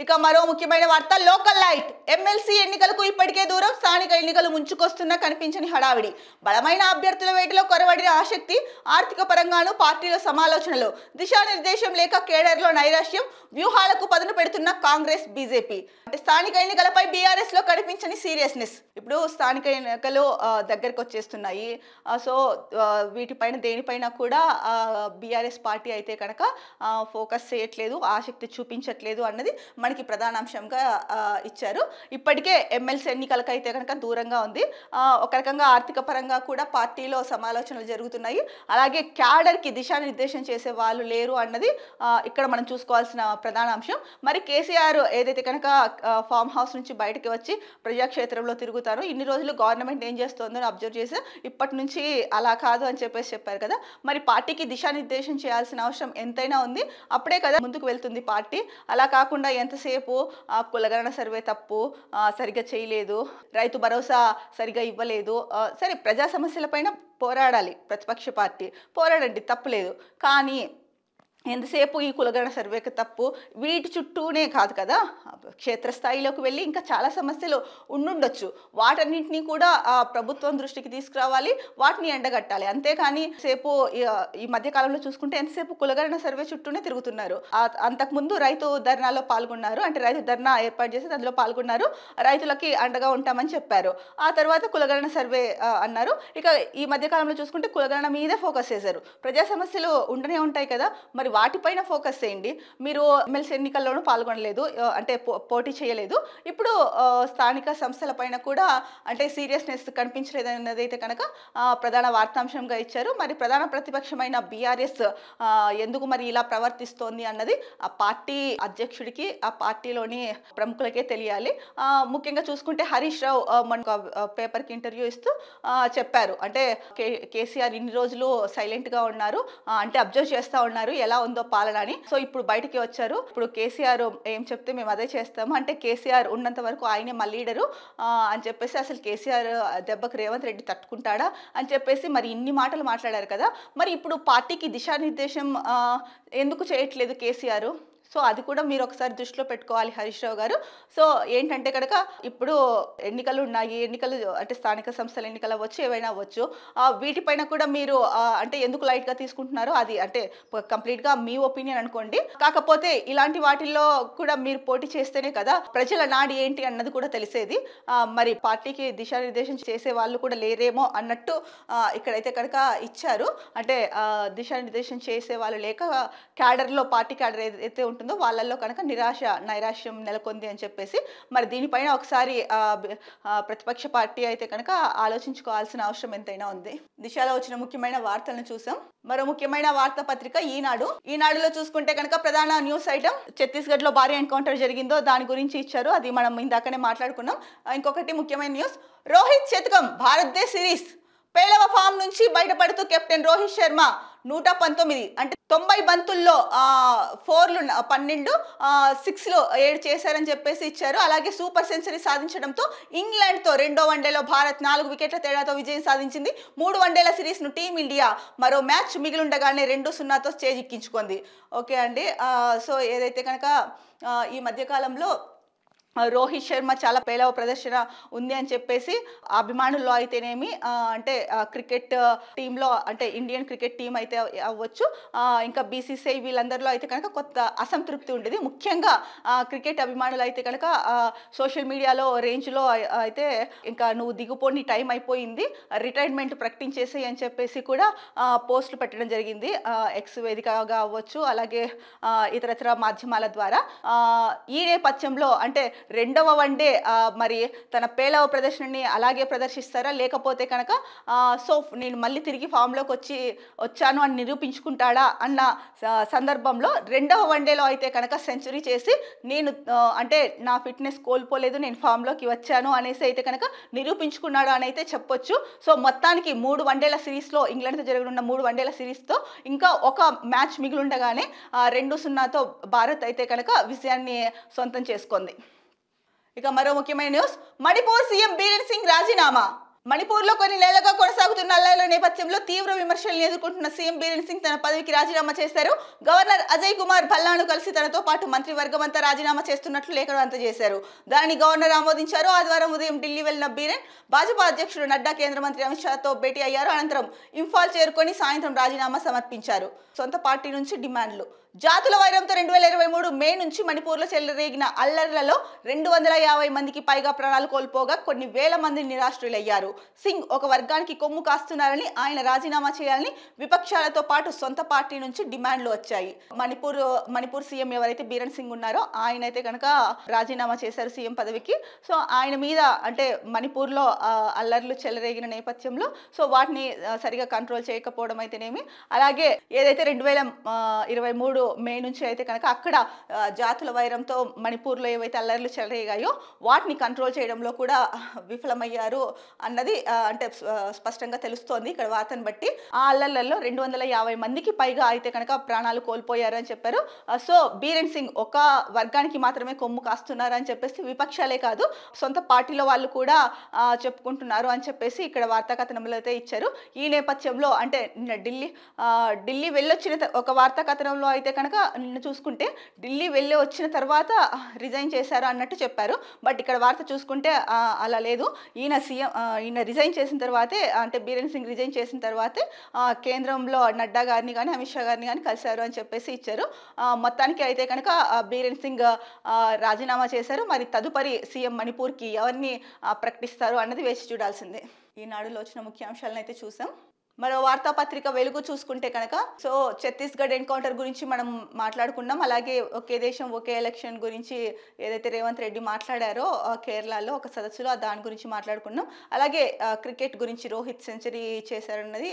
ఇక మరో ముఖ్యమైన వార్త, లోకల్ లైట్, ఎమ్మెల్సీ ఎన్నికలకు ఇప్పటికే దూరం, స్థానిక ఎన్నికలు ముంచుకొస్తున్న కనిపించని హడావిడి, బలమైన అభ్యర్థుల వేటలో కొరవడిన ఆసక్తి, ఆర్థిక పరంగాను పార్టీల సమాలోచనలు, దిశానిర్దేశం లేక కేడర్లో నైరాశ్యం, వ్యూహాలకు పదును పెడుతున్న కాంగ్రెస్, బీజేపీ. అంటే స్థానిక ఎన్నికలపై బీఆర్ఎస్ లో కనిపించని సీరియస్నెస్. ఇప్పుడు స్థానిక ఎన్నికలు దగ్గరకు వచ్చేస్తున్నాయి. సో వీటిపైన దేనిపైన కూడా బీఆర్ఎస్ పార్టీ అయితే కనుక ఫోకస్ చేయట్లేదు, ఆసక్తి చూపించట్లేదు అన్నది మనకి ప్రధానాంశంగా ఇచ్చారు. ఇప్పటికే ఎమ్మెల్సీ ఎన్నికలకు అయితే కనుక దూరంగా ఉంది. ఒక రకంగా ఆర్థిక పరంగా కూడా పార్టీలో సమాలోచనలు జరుగుతున్నాయి. అలాగే క్యాడర్కి దిశానిర్దేశం చేసే వాళ్ళు లేరు అన్నది ఇక్కడ మనం చూసుకోవాల్సిన ప్రధాన అంశం. మరి కేసీఆర్ ఏదైతే కనుక ఫామ్ హౌస్ నుంచి బయటకి వచ్చి ప్రజాక్షేత్రంలో తిరుగుతారో, ఇన్ని రోజులు గవర్నమెంట్ ఏం చేస్తుందో అబ్జర్వ్ చేసి ఇప్పటి నుంచి అలా కాదు అని చెప్పేసి చెప్పారు కదా. మరి పార్టీకి దిశానిర్దేశం చేయాల్సిన అవసరం ఎంతైనా ఉంది. అప్పుడే కదా ముందుకు వెళ్తుంది పార్టీ. అలా కాకుండా ఎంతసేపు కులగణన సర్వే తప్పు, సరిగ్గా చేయలేదు, రైతు భరోసా సరిగ్గా ఇవ్వలేదు, సరే ప్రజా సమస్యలపైన పోరాడాలి ప్రతిపక్ష పార్టీ, పోరాడండి తప్పులేదు. కానీ ఎంతసేపు ఈ కులగణన సర్వేకి తప్పు వీటి చుట్టూనే కాదు కదా, క్షేత్రస్థాయిలోకి వెళ్ళి ఇంకా చాలా సమస్యలు ఉండుండొచ్చు. వాటన్నింటినీ కూడా ప్రభుత్వం దృష్టికి తీసుకురావాలి, వాటిని ఎండగట్టాలి. అంతేకాని సేపు ఈ మధ్య కాలంలో చూసుకుంటే ఎంతసేపు కులగణన సర్వే చుట్టూనే తిరుగుతున్నారు. అంతకుముందు రైతు ధర్నాలో పాల్గొన్నారు, అంటే రైతు ధర్నా ఏర్పాటు చేసి అందులో పాల్గొన్నారు, రైతులకి అండగా ఉంటామని చెప్పారు. ఆ తర్వాత కులగణన సర్వే అన్నారు. ఇక ఈ మధ్య కాలంలో చూసుకుంటే కులగణన మీదే ఫోకస్ చేశారు. ప్రజా సమస్యలు ఉండనే ఉంటాయి కదా, మరి వాటిపైన ఫోకస్ చేయండి. మీరు ఎమ్మెల్సీ ఎన్నికల్లోనూ పాల్గొనలేదు, అంటే పోటీ చేయలేదు. ఇప్పుడు స్థానిక సంస్థల పైన కూడా అంటే సీరియస్నెస్ కనిపించలేదు అన్నది అయితే కనుక ప్రధాన వార్తాంశంగా ఇచ్చారు. మరి ప్రధాన ప్రతిపక్షమైన బీఆర్ఎస్ ఎందుకు మరి ఇలా ప్రవర్తిస్తోంది అన్నది ఆ పార్టీ అధ్యక్షుడికి, ఆ పార్టీలోని ప్రముఖులకే తెలియాలి. ముఖ్యంగా చూసుకుంటే హరీష్ రావు మన పేపర్కి ఇంటర్వ్యూ ఇస్తూ చెప్పారు, అంటే కేసీఆర్ ఇన్ని రోజులు సైలెంట్గా ఉన్నారు, అంటే అబ్జర్వ్ చేస్తూ ఉన్నారు ఎలా ఉందో పాలన అని. సో ఇప్పుడు బయటికి వచ్చారు. ఇప్పుడు కేసీఆర్ ఏం చెప్తే మేము అదే చేస్తాము, అంటే కేసీఆర్ ఉన్నంత వరకు ఆయనే మా లీడరు అని చెప్పేసి, అసలు కేసీఆర్ దెబ్బకు రేవంత్ రెడ్డి తట్టుకుంటాడా అని చెప్పేసి మరి ఇన్ని మాటలు మాట్లాడారు కదా. మరి ఇప్పుడు పార్టీకి దిశానిర్దేశం ఎందుకు చేయట్లేదు కేసీఆర్? సో అది కూడా మీరు ఒకసారి దృష్టిలో పెట్టుకోవాలి హరీష్ రావు గారు. సో ఏంటంటే కనుక ఇప్పుడు ఎన్నికలు ఉన్నాయి, ఎన్నికలు అంటే స్థానిక సంస్థల ఎన్నికలు అవ్వచ్చు, ఏవైనా అవ్వచ్చు, వీటిపైన కూడా మీరు అంటే ఎందుకు లైట్గా తీసుకుంటున్నారో అది అంటే కంప్లీట్గా మీ ఒపీనియన్ అనుకోండి. కాకపోతే ఇలాంటి వాటిల్లో కూడా మీరు పోటీ చేస్తేనే కదా ప్రజల నాడి ఏంటి అన్నది కూడా తెలిసేది. మరి పార్టీకి దిశానిర్దేశం చేసే వాళ్ళు కూడా లేరేమో అన్నట్టు ఇక్కడైతే కనుక ఇచ్చారు. అంటే దిశానిర్దేశం చేసే వాళ్ళు లేక క్యాడర్లో, పార్టీ క్యాడర్ ఏదైతే ఉంటుందో వాళ్ళల్లో కనుక నైరాశ్యం నెలకొంది అని చెప్పేసి, మరి దీనిపైన ఒకసారి ప్రతిపక్ష పార్టీ అయితే కనుక ఆలోచించుకోవాల్సిన అవసరం ఎంతైనా ఉంది. దిశలో వచ్చిన ముఖ్యమైన వార్తలను చూసాం. మరో ముఖ్యమైన వార్తాపత్రిక ఈనాడులో చూసుకుంటే కనుక ప్రధాన న్యూస్ ఐటమ్ ఛత్తీస్గఢ్ లో భారీ ఎన్కౌంటర్ జరిగిందో దాని గురించి ఇచ్చారు. అది మనం ఇందాకనే మాట్లాడుకున్నాం. ఇంకొకటి ముఖ్యమైన న్యూస్, రోహిత్ శతకం భారతదేశ్ సిరీస్ పేలవ ఫామ్ నుంచి బయటపడుతూ కెప్టెన్ రోహిత్ శర్మ 119 అంటే 90 బంతుల్లో 4లు 12, 6లు 7 చేశారని చెప్పేసి ఇచ్చారు. అలాగే సూపర్ సెంచరీ సాధించడంతో ఇంగ్లాండ్తో రెండో వన్డేలో భారత్ 4 వికెట్ల తేడాతో విజయం సాధించింది. 3 వన్డేల సిరీస్ను టీమిండియా మరో మ్యాచ్ మిగిలుండగానే 2-0తో చేజిక్కించుకుంది. ఓకే అండి. సో ఏదైతే కనుక ఈ మధ్యకాలంలో రోహిత్ శర్మ చాలా పేలవ ప్రదర్శన ఉంది అని చెప్పేసి అభిమానుల్లో అయితేనేమి, అంటే క్రికెట్ టీంలో, అంటే ఇండియన్ క్రికెట్ టీం అయితే అవ్వచ్చు, ఇంకా బీసీసీఐ వీళ్ళందరిలో అయితే కనుక కొత్త అసంతృప్తి ఉండేది. ముఖ్యంగా క్రికెట్ అభిమానులు అయితే కనుక సోషల్ మీడియాలో రేంజ్లో అయితే ఇంకా నువ్వు దిగుపోని టైం అయిపోయింది, రిటైర్మెంట్ ప్రకటించేసి అని చెప్పేసి కూడా పోస్టులు పెట్టడం జరిగింది. ఎక్స్ వేదికగా అవ్వచ్చు, అలాగే ఇతరత్ర మాధ్యమాల ద్వారా. ఈ నేపథ్యంలో అంటే రెండవ వన్డే మరి తన పేలవ ప్రదర్శనని అలాగే ప్రదర్శిస్తారా, లేకపోతే కనుక సో నేను మళ్ళీ తిరిగి ఫామ్లోకి వచ్చాను అని నిరూపించుకుంటాడా అన్న సందర్భంలో రెండవ వన్డేలో అయితే కనుక సెంచరీ చేసి నేను అంటే నా ఫిట్నెస్ కోల్పోలేదు, నేను ఫామ్లోకి వచ్చాను అనేసి అయితే కనుక నిరూపించుకున్నాడు అని అయితే చెప్పొచ్చు. సో మొత్తానికి 3 వన్డేల సిరీస్లో, ఇంగ్లాండ్తో జరగనున్న 3 వన్డేల సిరీస్తో ఇంకా ఒక మ్యాచ్ మిగిలుండగానే 2-0తో భారత్ అయితే కనుక విజయాన్ని సొంతం చేసుకుంది. ఇక మరో ముఖ్యమైన న్యూస్, మణిపూర్ సీఎం బీరేన్ సింగ్ రాజీనామా. మణిపూర్లో కొన్ని నెలలుగా కొనసాగుతున్న అల్లర్ల నేపథ్యంలో తీవ్ర విమర్శలను ఎదుర్కొంటున్న సీఎం బీరేన్ సింగ్ తన పదవికి రాజీనామా చేశారు. గవర్నర్ అజయ్ కుమార్ భల్లాను కలిసి తనతో పాటు మంత్రివర్గం అంతా రాజీనామా చేస్తున్నట్లు లేఖను అందజేశారు. దానిని గవర్నర్ ఆమోదించారు. ఆదివారం ఉదయం ఢిల్లీ వెళ్లిన బీరేన్ భాజపా అధ్యక్షుడు నడ్డా, కేంద్ర మంత్రి అమిత్ షాతో భేటీ అయ్యారు. అనంతరం ఇంఫాల్ చేరుకొని సాయంత్రం రాజీనామా సమర్పించారు. సొంత పార్టీ నుంచి డిమాండ్లు. జాతుల వైరంతో 2023 మే నుంచి మణిపూర్లో చెలరేగిన అల్లర్లలో 250 మందికి పైగా ప్రాణాలు కోల్పోగా కొన్ని వేల మంది నిరాశ్రయులయ్యారు. సింగ్ ఒక వర్గానికి కొమ్ము కాస్తున్నారని, ఆయన రాజీనామా చేయాలని విపక్షాలతో పాటు సొంత పార్టీ నుంచి డిమాండ్లు వచ్చాయి. మణిపూర్ సీఎం ఎవరైతే బీరేన్ సింగ్ ఉన్నారో ఆయన అయితే కనుక రాజీనామా చేశారు సీఎం పదవికి. సో ఆయన మీద అంటే మణిపూర్లో అల్లర్లు చెలరేగిన నేపథ్యంలో సో వాటిని సరిగా కంట్రోల్ చేయకపోవడం అయితేనేమి, అలాగే ఏదైతే 2023 మే నుంచి అయితే కనుక అక్కడ జాతుల వైరంతో మణిపూర్లో ఏవైతే అల్లర్లు చెలరేగాయో వాటిని కంట్రోల్ చేయడంలో కూడా విఫలమయ్యారు అన్నది అంటే స్పష్టంగా తెలుస్తోంది ఇక్కడ వార్తను బట్టి. ఆ అల్లర్లలో 250 మందికి పైగా అయితే కనుక ప్రాణాలు కోల్పోయారు అని చెప్పారు. సో బీరెన్ సింగ్ ఒక వర్గానికి మాత్రమే కొమ్ము కాస్తున్నారు అని చెప్పేసి విపక్షాలే కాదు సొంత పార్టీలో వాళ్ళు కూడా చెప్పుకుంటున్నారు అని చెప్పేసి ఇక్కడ వార్తా కథనంలో అయితే ఇచ్చారు. ఈ నేపథ్యంలో అంటే ఢిల్లీ వెళ్ళొచ్చిన ఒక వార్తా కథనంలో అయితే కనుక నిన్న చూసుకుంటే ఢిల్లీ వెళ్ళి వచ్చిన తర్వాత రిజైన్ చేశారు అన్నట్టు చెప్పారు. బట్ ఇక్కడ వార్త చూసుకుంటే అలా లేదు. ఈయన రిజైన్ చేసిన తర్వాతే అంటే బీరెన్ సింగ్ రిజైన్ చేసిన తర్వాతే కేంద్రంలో నడ్డా గారిని కానీ అమిత్ షా గారిని కానీ కలిశారు అని చెప్పేసి ఇచ్చారు. మొత్తానికి అయితే కనుక బీరెన్ సింగ్ రాజీనామా చేశారు. మరి తదుపరి సీఎం మణిపూర్కి ఎవరిని ప్రకటిస్తారు అన్నది వేచి చూడాల్సిందే. ఈనాడులో వచ్చిన ముఖ్యాంశాలను అయితే చూసాం. మరో వార్తాపత్రిక వెలుగు చూసుకుంటే కనుక సో ఛత్తీస్గఢ్ ఎన్కౌంటర్ గురించి మనం మాట్లాడుకున్నాం. అలాగే ఒకే దేశం ఒకే ఎలక్షన్ గురించి ఏదైతే రేవంత్ రెడ్డి మాట్లాడారో కేరళలో ఒక సదస్సులో దాని గురించి మాట్లాడుకున్నాం. అలాగే క్రికెట్ గురించి రోహిత్ సెంచరీ చేశారన్నది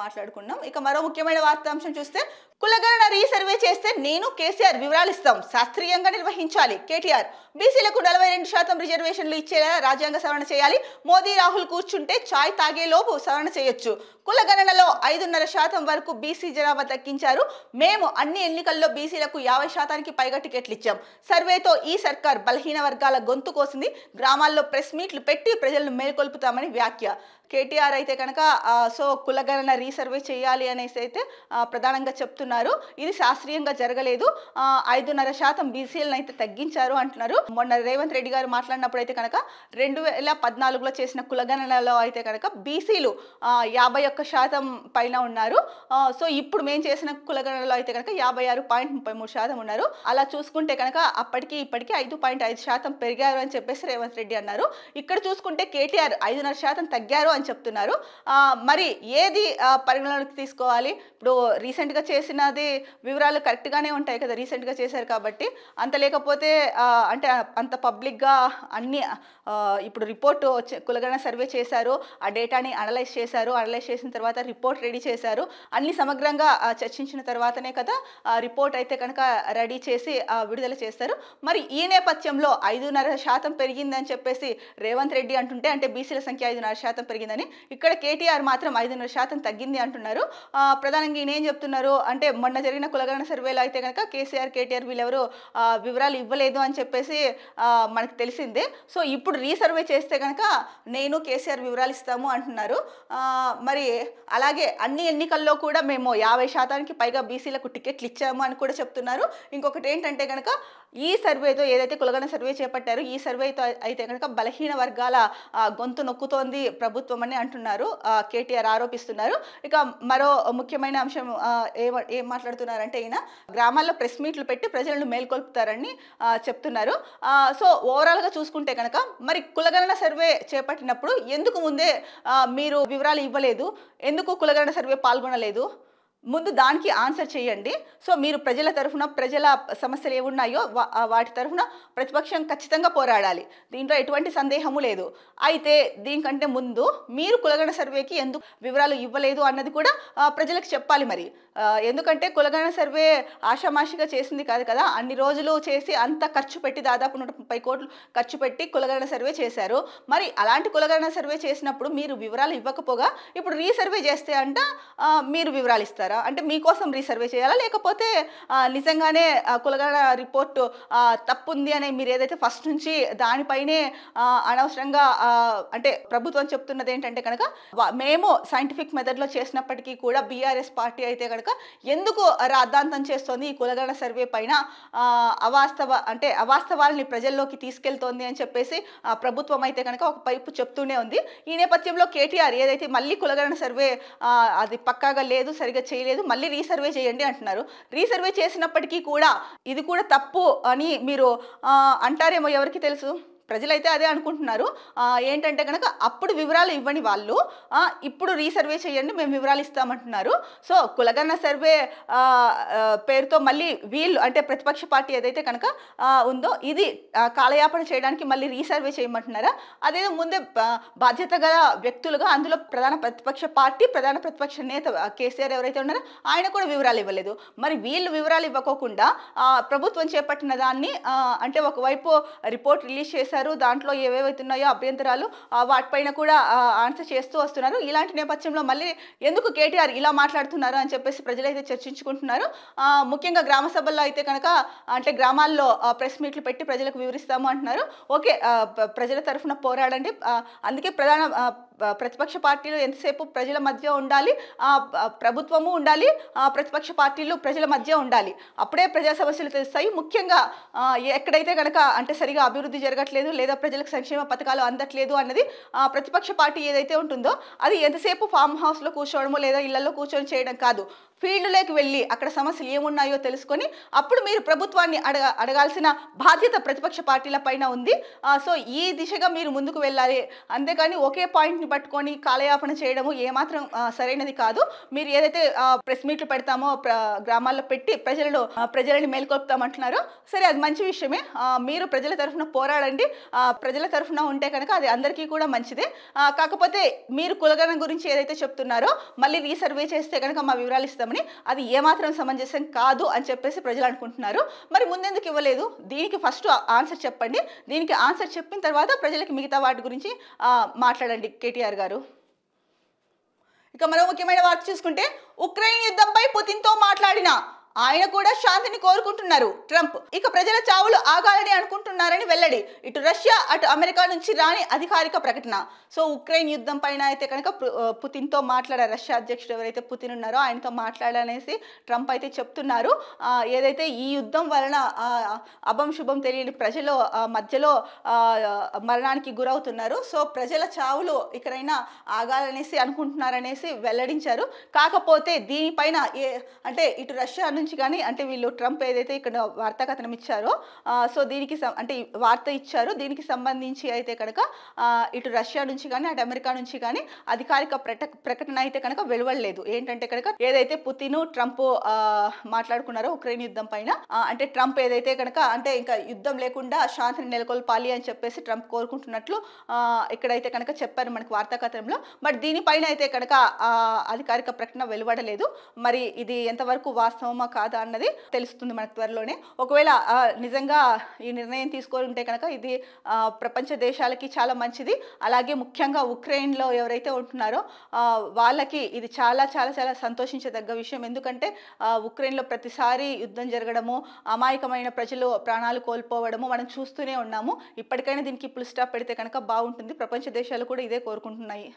మాట్లాడుకున్నాం. ఇక మరో ముఖ్యమైన వార్తాంశం చూస్తే కులగణన రీసర్వే చేస్తే నేను కేసీఆర్ వివరాలు ఇస్తాం, శాస్త్రీయంగా నిర్వహించాలి కేటీఆర్. బీసీలకు 42% రిజర్వేషన్లు ఇచ్చేలా రాజ్యాంగ సవరణ చేయాలి. మోదీ రాహుల్ కూర్చుంటే చాయ్ తాగేలోపు సవరణ చేయొచ్చు. కులగణనలో 5.5% వరకు బీసీ జనాభా తగ్గించారు. మేము అన్ని ఎన్నికల్లో బీసీలకు 50% పైగా టికెట్లు ఇచ్చాం. సర్వేతో ఈ సర్కార్ బలహీన వర్గాల గొంతు కోసింది. గ్రామాల్లో ప్రెస్ మీట్లు పెట్టి ప్రజలను మేల్కొల్పుతామని వ్యాఖ్య. కేటీఆర్ అయితే కనుక సో కులగణన రీసర్వే చేయాలి అనేసి అయితే ప్రధానంగా చెప్తున్నారు. ఇది శాస్త్రీయంగా జరగలేదు. 5.5% బీసీలను అయితే తగ్గించారు అంటున్నారు. మొన్న రేవంత్ రెడ్డి గారు మాట్లాడినప్పుడు అయితే కనుక 2014లో చేసిన కులగణనలో అయితే కనుక బీసీలు 51% పైన ఉన్నారు. సో ఇప్పుడు మేము చేసిన కులగణనలో అయితే కనుక 56.33% ఉన్నారు. అలా చూసుకుంటే కనుక అప్పటికి ఇప్పటికీ 5.5% పెరిగారు అని చెప్పేసి రేవంత్ రెడ్డి అన్నారు. ఇక్కడ చూసుకుంటే కేటీఆర్ 5.5% తగ్గారు అని చెప్తున్నారు. మరి ఏది పరిగణలోకి తీసుకోవాలి? ఇప్పుడు రీసెంట్గా చేసినది వివరాలు కరెక్ట్గానే ఉంటాయి కదా, రీసెంట్గా చేశారు కాబట్టి. అంత లేకపోతే అంటే అంత పబ్లిక్గా అన్ని ఇప్పుడు రిపోర్ట్ కులగణన సర్వే చేశారు, ఆ డేటాని అనలైజ్ చేశారు. అనలైజ్ చేసిన తర్వాత రిపోర్ట్ రెడీ చేశారు. అన్ని సమగ్రంగా చర్చించిన తర్వాతనే కదా రిపోర్ట్ అయితే కనుక రెడీ చేసి విడుదల చేస్తారు. మరి ఈ నేపథ్యంలో 5.5% పెరిగిందని చెప్పేసి రేవంత్ రెడ్డి అంటుంటే అంటే బీసీల సంఖ్య 5.5% పెరిగిందని, ఇక్కడ కేటీఆర్ మాత్రం 5.5% తగ్గింది అంటున్నారు. ప్రధానంగా ఈయన ఏం చెప్తున్నారు అంటే మొన్న జరిగిన కులగణన సర్వేలో అయితే కనుక కేటీఆర్ వీళ్ళెవరు వివరాలు ఇవ్వలేదు అని చెప్పేసి మనకు తెలిసిందే. సో ఇప్పుడు రీసర్వే చేస్తే కనుక నేను కేసీఆర్ వివరాలు ఇస్తాము అంటున్నారు. మరి అలాగే అన్ని ఎన్నికల్లో కూడా మేము 50% పైగా బీసీలకు టికెట్లు ఇచ్చాము అని కూడా చెప్తున్నారు. ఇంకొకటి ఏంటంటే కనుక ఈ సర్వేతో ఏదైతే కులగణన సర్వే చేపట్టారో ఈ సర్వేతో అయితే కనుక బలహీన వర్గాల గొంతు నొక్కుతోంది ప్రభుత్వం అని అంటున్నారు, కేటీఆర్ ఆరోపిస్తున్నారు. ఇక మరో ముఖ్యమైన అంశం ఏం మాట్లాడుతున్నారంటే ఈయన గ్రామాల్లో ప్రెస్ మీట్లు పెట్టి ప్రజలను మేల్కొల్పుతారని చెప్తున్నారు. సో ఓవరాల్గా చూసుకుంటే కనుక మరి కులగణన సర్వే చేపట్టినప్పుడు ఎందుకు ముందే మీరు వివరాలు ఇవ్వలేదు, ఎందుకు కులగణన సర్వే పాల్గొనలేదు? ముందు దానికి ఆన్సర్ చేయండి. సో మీరు ప్రజల తరఫున ప్రజల సమస్యలు ఏమున్నాయో వాటి తరఫున ప్రతిపక్షం ఖచ్చితంగా పోరాడాలి, దీంట్లో ఎటువంటి సందేహము లేదు. అయితే దీనికంటే ముందు మీరు కులగణన సర్వేకి ఎందుకు వివరాలు ఇవ్వలేదు అన్నది కూడా ప్రజలకు చెప్పాలి. మరి ఎందుకంటే కులగణన సర్వే ఆషామాషిగా చేసింది కాదు కదా, అన్ని రోజులు చేసి అంత ఖర్చు పెట్టి దాదాపు 130 కోట్లు ఖర్చు పెట్టి కులగణన సర్వే చేశారు. మరి అలాంటి కులగణన సర్వే చేసినప్పుడు మీరు వివరాలు ఇవ్వకపోగా ఇప్పుడు రీసర్వే చేస్తే అంట మీరు వివరాలు ఇస్తారా? అంటే మీకోసం రీసర్వే చేయాలా, లేకపోతే నిజంగానే కులగణన రిపోర్టు తప్పు ఉంది అని మీరు ఏదైతే ఫస్ట్ నుంచి దానిపైనే అనవసరంగా అంటే ప్రభుత్వం చెప్తున్నది ఏంటంటే కనుక మేము సైంటిఫిక్ మెథడ్లో చేసినప్పటికీ కూడా బీఆర్ఎస్ పార్టీ అయితే కనుక ఎందుకు రాద్ధాంతం చేస్తోంది ఈ కులగణన సర్వే పైన, అవాస్తవాలని ప్రజల్లోకి తీసుకెళ్తోంది అని చెప్పేసి ప్రభుత్వం అయితే కనుక ఒక పైపు చెప్తూనే ఉంది. ఈ నేపథ్యంలో కేటీఆర్ ఏదైతే మళ్ళీ కులగణన సర్వే అది పక్కాగా లేదు, సరిగా చేయలేదు, మళ్ళీ రీసర్వే చేయండి అంటున్నారు. రీసర్వే చేసినప్పటికీ కూడా ఇది కూడా తప్పు అని మీరు అంటారేమో, ఎవరికి తెలుసు. ప్రజలైతే అదే అనుకుంటున్నారు. ఏంటంటే కనుక అప్పుడు వివరాలు ఇవ్వని వాళ్ళు ఇప్పుడు రీసర్వే చేయండి మేము వివరాలు ఇస్తామంటున్నారు. సో కులగణన సర్వే పేరుతో మళ్ళీ వీళ్ళు అంటే ప్రతిపక్ష పార్టీ ఏదైతే కనుక ఉందో ఇది కాలయాపన చేయడానికి మళ్ళీ రీసర్వే చేయమంటున్నారా? అదేదో ముందే బాధ్యత గల వ్యక్తులుగా అందులో ప్రధాన ప్రతిపక్ష పార్టీ ప్రధాన ప్రతిపక్ష నేత కేసీఆర్ ఎవరైతే ఉన్నారో ఆయన కూడా వివరాలు ఇవ్వలేదు. మరి వీళ్ళు వివరాలు ఇవ్వకోకుండా ప్రభుత్వం చేపట్టిన దాన్ని అంటే ఒకవైపు రిపోర్ట్ రిలీజ్ చేశారు. దాంట్లో ఏవేవైతే ఉన్నాయో అభ్యంతరాలు వాటిపైన కూడా ఆన్సర్ చేస్తూ వస్తున్నారు. ఇలాంటి నేపథ్యంలో మళ్ళీ ఎందుకు కేటీఆర్ ఇలా మాట్లాడుతున్నారు అని చెప్పేసి ప్రజలైతే చర్చించుకుంటున్నారు. ముఖ్యంగా గ్రామ సభల్లో అయితే కనుక అంటే గ్రామాల్లో ప్రెస్ మీట్లు పెట్టి ప్రజలకు వివరిస్తాము అంటున్నారు. ఓకే, ప్రజల తరఫున పోరాడండి. అందుకే ప్రతిపక్ష పార్టీలు ఎంతసేపు ప్రజల మధ్య ఉండాలి, ప్రభుత్వము ఉండాలి, ప్రతిపక్ష పార్టీలు ప్రజల మధ్య ఉండాలి. అప్పుడే ప్రజా సమస్యలు తెలుస్తాయి. ముఖ్యంగా ఎక్కడైతే కనుక అంటే సరిగా అభివృద్ధి జరగట్లేదు లేదా ప్రజలకు సంక్షేమ పథకాలు అందట్లేదు అన్నది ప్రతిపక్ష పార్టీ ఏదైతే ఉంటుందో అది ఎంతసేపు ఫామ్ హౌస్లో కూర్చోవడమో లేదా ఇళ్లలో కూర్చొని చేయడం కాదు. ఫీల్డ్లోకి వెళ్ళి అక్కడ సమస్యలు ఏమున్నాయో తెలుసుకొని అప్పుడు మీరు ప్రభుత్వాన్ని అడగాల్సిన బాధ్యత ప్రతిపక్ష పార్టీల పైన ఉంది. సో ఈ దిశగా మీరు ముందుకు వెళ్ళాలి. అంతేకాని ఒకే పాయింట్ని పట్టుకొని కాలయాపన చేయడము ఏమాత్రం సరైనది కాదు. మీరు ఏదైతే ప్రెస్ మీట్లు పెడతామో గ్రామాల్లో పెట్టి ప్రజలని మేల్కొల్పుతామంటున్నారో సరే, అది మంచి విషయమే. మీరు ప్రజల తరఫున పోరాడండి. ప్రజల తరఫున ఉంటే కనుక అది అందరికీ కూడా మంచిదే. కాకపోతే మీరు కులగణన గురించి ఏదైతే చెప్తున్నారో మళ్ళీ రీసర్వే చేస్తే కనుక మా వివరాలు ఇస్తామని అది ఏమాత్రం సమంజసం కాదు అని చెప్పేసి ప్రజలు అనుకుంటున్నారు. మరి ముందెందుకు ఇవ్వలేదు? దీనికి ఫస్ట్ ఆన్సర్ చెప్పండి. దీనికి ఆన్సర్ చెప్పిన తర్వాత ప్రజలకి మిగతా వాటి గురించి మాట్లాడండి కేటీఆర్ గారు. ఇక మరో ముఖ్యమైన వార్త చూసుకుంటే, ఉక్రెయిన్ యుద్ధంపై పుతిన్తో మాట్లాడిన ఆయన కూడా శాంతిని కోరుకుంటున్నారు ట్రంప్. ఇక ప్రజల చావులు ఆగాలని అనుకుంటున్నారని వెల్లడి. ఇటు రష్యా అటు అమెరికా నుంచి రాని అధికారిక ప్రకటన. సో ఉక్రెయిన్ యుద్ధం పైన అయితే కనుక పుతిన్తో మాట్లాడారు. రష్యా అధ్యక్షుడు ఎవరైతే పుతిన్ ఉన్నారో ఆయనతో మాట్లాడాలనేసి ట్రంప్ అయితే చెప్తున్నారు. ఏదైతే ఈ యుద్ధం వలన అభం శుభం తెలియని ప్రజలు మధ్యలో మరణానికి గురవుతున్నారు. సో ప్రజల చావులు ఇకనైనా ఆగాలనేసి అనుకుంటున్నారనేసి వెల్లడించారు. కాకపోతే దీనిపైన అంటే ఇటు రష్యా నుంచి కానీ అంటే వీళ్ళు ట్రంప్ ఏదైతే ఇక్కడ వార్తా కథనం ఇచ్చారో సో దీనికి అంటే వార్త ఇచ్చారు. దీనికి సంబంధించి అయితే కనుక ఇటు రష్యా నుంచి కానీ అటు అమెరికా నుంచి కానీ అధికారిక ప్రకటన అయితే కనుక వెలువడలేదు. ఏంటంటే కనుక ఏదైతే పుతిన్ ట్రంప్ మాట్లాడుకున్నారో ఉక్రెయిన్ యుద్ధం పైన అంటే ట్రంప్ ఏదైతే కనుక అంటే ఇంకా యుద్ధం లేకుండా శాంతిని నెలకొల్పాలి అని చెప్పేసి ట్రంప్ కోరుకుంటున్నట్లు ఇక్కడైతే కనుక చెప్పారు మనకు వార్తా కథనంలో. బట్ దీనిపైన అయితే కనుక అధికారిక ప్రకటన వెలువడలేదు. మరి ఇది ఎంతవరకు వాస్తవమా కాదా అన్నది తెలుస్తుంది మనకు త్వరలోనే. ఒకవేళ నిజంగా ఈ నిర్ణయం తీసుకొని ఉంటే కనుక ఇది ప్రపంచ దేశాలకి చాలా మంచిది. అలాగే ముఖ్యంగా ఉక్రెయిన్లో ఎవరైతే ఉంటున్నారో వాళ్ళకి ఇది చాలా చాలా చాలా సంతోషించదగ్గ విషయం. ఎందుకంటే ఉక్రెయిన్లో ప్రతిసారి యుద్ధం జరగడము, అమాయకమైన ప్రజలు ప్రాణాలు కోల్పోవడము మనం చూస్తూనే ఉన్నాము. ఇప్పటికైనా దీనికి ఫుల్ స్టాప్ పెడితే కనుక బాగుంటుంది. ప్రపంచ దేశాలు కూడా ఇదే కోరుకుంటున్నాయి.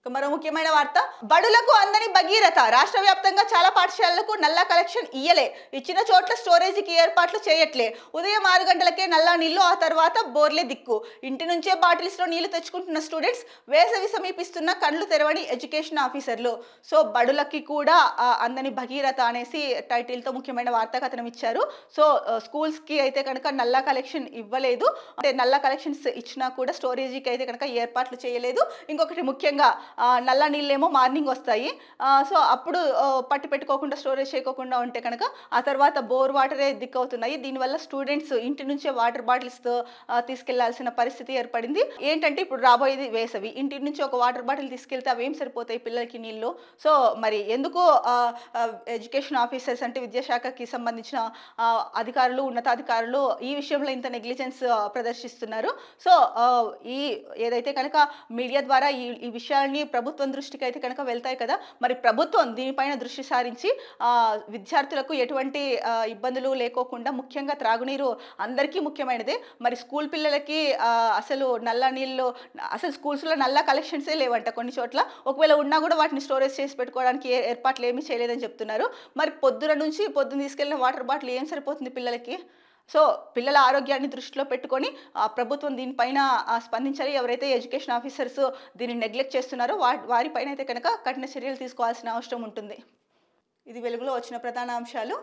మరో ముఖ్యమైన వార్త, బడులకు అందని భగీరథ. రాష్ట్ర వ్యాప్తంగా చాలా పాఠశాలలకు నల్లా కలెక్షన్ ఇయ్యలే. ఇచ్చిన చోట్ల స్టోరేజీకి ఏర్పాట్లు చేయట్లే. ఉదయం 6 గంటలకే నల్లా నీళ్లు, ఆ తర్వాత బోర్లే దిక్కు. ఇంటి నుంచే బాటిల్స్లో నీళ్లు తెచ్చుకుంటున్న స్టూడెంట్స్, వేసవి సమీపిస్తున్న కళ్ళు తెరవని ఎడ్యుకేషన్ ఆఫీసర్లు. సో బడులకి కూడా అందని భగీరథ అనేసి టైటిల్తో ముఖ్యమైన వార్తా కథనం ఇచ్చారు. సో స్కూల్స్కి అయితే కనుక నల్లా కలెక్షన్ ఇవ్వలేదు. అంటే నల్లా కలెక్షన్స్ ఇచ్చినా కూడా స్టోరేజీకి అయితే కనుక ఏర్పాట్లు చేయలేదు. ఇంకొకటి ముఖ్యంగా నల్ల నీళ్ళేమో మార్నింగ్ వస్తాయి. సో అప్పుడు పట్టి పెట్టుకోకుండా స్టోరేజ్ చేయకోకుండా ఉంటే కనుక ఆ తర్వాత బోర్ వాటరే దిక్కవుతున్నాయి. దీనివల్ల స్టూడెంట్స్ ఇంటి నుంచే వాటర్ బాటిల్స్తో తీసుకెళ్లాల్సిన పరిస్థితి ఏర్పడింది. ఏంటంటే ఇప్పుడు రాబోయేది వేసవి, ఇంటి నుంచి ఒక వాటర్ బాటిల్ తీసుకెళ్తే అవేం సరిపోతాయి పిల్లలకి నీళ్ళు. సో మరి ఎందుకు ఎడ్యుకేషన్ ఆఫీసర్స్ అంటే విద్యాశాఖకి సంబంధించిన అధికారులు, ఉన్నతాధికారులు ఈ విషయంలో ఇంత నెగ్లిజెన్స్ ప్రదర్శిస్తున్నారు. సో ఈ ఏదైతే కనుక మీడియా ద్వారా ఈ విషయాన్ని ప్రభుత్వం దృష్టికి అయితే కనుక వెళ్తాయి కదా. మరి ప్రభుత్వం దీనిపైన దృష్టి సారించి విద్యార్థులకు ఎటువంటి ఇబ్బందులు లేకోకుండా, ముఖ్యంగా త్రాగునీరు అందరికీ ముఖ్యమైనదే. మరి స్కూల్ పిల్లలకి అసలు నల్ల నీళ్ళు, అసలు స్కూల్స్లో నల్ల కలెక్షన్సే లేవంట కొన్ని చోట్ల. ఒకవేళ ఉన్నా కూడా వాటిని స్టోరేజ్ చేసి పెట్టుకోవడానికి ఏర్పాట్లు ఏమీ చేయలేదని చెప్తున్నారు. మరి పొద్దున తీసుకెళ్ళిన వాటర్ బాటిల్ ఏం సరిపోతుంది పిల్లలకి? సో పిల్లల ఆరోగ్యాన్ని దృష్టిలో పెట్టుకొని ప్రభుత్వం దీనిపైన స్పందించాలి. ఎవరైతే ఎడ్యుకేషన్ ఆఫీసర్స్ దీన్ని నెగ్లెక్ట్ చేస్తున్నారో వారిపైన అయితే కనుక కఠిన చర్యలు తీసుకోవాల్సిన అవసరం ఉంటుంది. ఇది వెలుగులో వచ్చిన ప్రధాన అంశాలు.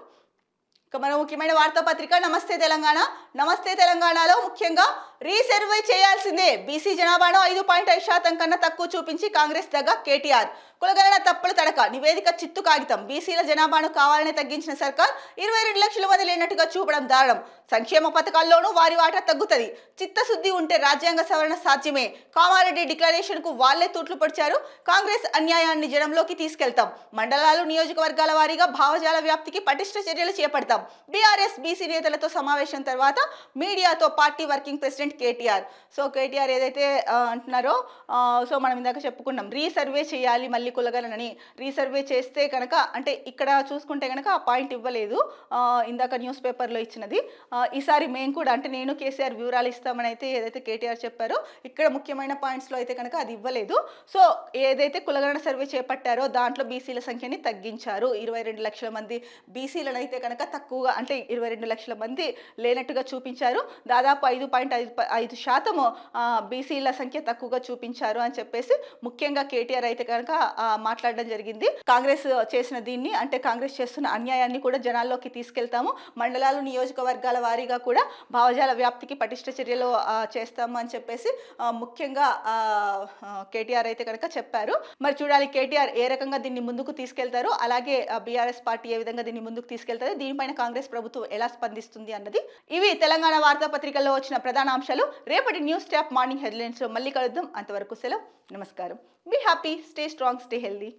మరో ముఖ్యమైన వార్తాపత్రిక నమస్తే తెలంగాణ. నమస్తే తెలంగాణలో ముఖ్యంగా రీసర్వే చేయాల్సిందే, బీసీ జనాభాను 5.5% కన్నా తక్కువ చూపించి కాంగ్రెస్ దగ్గ కేటీఆర్. కులగణన తప్పుల తడక, నివేదిక చిత్తు కాగితం. బీసీల జనాభాను కావాలని తగ్గించిన సర్కార్ 22 లక్షల మంది లేనట్టుగా చూపడం దారుణం. సంక్షేమ పథకాల్లోనూ వారి వాటా తగ్గుతుంది. చిత్తశుద్ధి ఉంటే రాజ్యాంగ సవరణ సాధ్యమే. కామారెడ్డి డిక్లరేషన్ కు వాళ్లే తూట్లు పొడిచారు. కాంగ్రెస్ అన్యాయాన్ని జనంలోకి తీసుకెళ్తాం. మండలాలు నియోజకవర్గాల వారీగా భావజాల వ్యాప్తికి పటిష్ట చర్యలు చేపడతాం. బీఆర్ఎస్ బీసీ నేతలతో సమావేశం తర్వాత మీడియాతో party working president KTR. So KTR ఏదైతే అంటున్నారో, సో మనం ఇందాక చెప్పుకున్నాం రీసర్వే చేయాలి మళ్ళీ కులగణనని. రీసర్వే చేస్తే కనుక అంటే ఇక్కడ చూసుకుంటే కనుక ఆ పాయింట్ ఇవ్వలేదు ఇందాక న్యూస్ పేపర్లో ఇచ్చినది. ఈసారి మేము కూడా అంటే నేను కేసీఆర్ వివరాలు ఇస్తామని అయితే ఏదైతే కేటీఆర్ చెప్పారో ఇక్కడ ముఖ్యమైన పాయింట్స్లో అయితే కనుక అది ఇవ్వలేదు. సో ఏదైతే కులగణన సర్వే చేపట్టారో దాంట్లో బీసీల సంఖ్యని తగ్గించారు. 22 లక్షల మంది బీసీలను అయితే కనుక తక్కువగా అంటే 22 లక్షల మంది లేనట్టుగా చూపించారు. దాదాపు 5.5% బీసీల సంఖ్య తక్కువగా చూపించారు అని చెప్పేసి ముఖ్యంగా కేటీఆర్ అయితే కనుక మాట్లాడడం జరిగింది. కాంగ్రెస్ చేసిన దీన్ని అంటే కాంగ్రెస్ చేస్తున్న అన్యాయాన్ని కూడా జనాల్లోకి తీసుకెళ్తాము. మండలాలు నియోజకవర్గాల వారీగా కూడా భావజాల వ్యాప్తికి పటిష్ట చర్యలు చేస్తాము అని చెప్పేసి ముఖ్యంగా కేటీఆర్ అయితే కనుక చెప్పారు. మరి చూడాలి కేటీఆర్ ఏ రకంగా దీన్ని ముందుకు తీసుకెళ్తారు, అలాగే బీఆర్ఎస్ పార్టీ ఏ విధంగా దీన్ని ముందుకు తీసుకెళ్తారు, దీనిపైన కాంగ్రెస్ ప్రభుత్వం ఎలా స్పందిస్తుంది అన్నది. ఇవి తెలంగాణ వార్తాపత్రికల్లో వచ్చిన ప్రధాన అంశాలు. రేపటి న్యూస్ ట్యాప్ మార్నింగ్ హెడ్లైన్స్ లో మళ్ళీ కలుద్దాం. అంతవరకు సెలవు, నమస్కారం. Be happy, stay strong, stay healthy.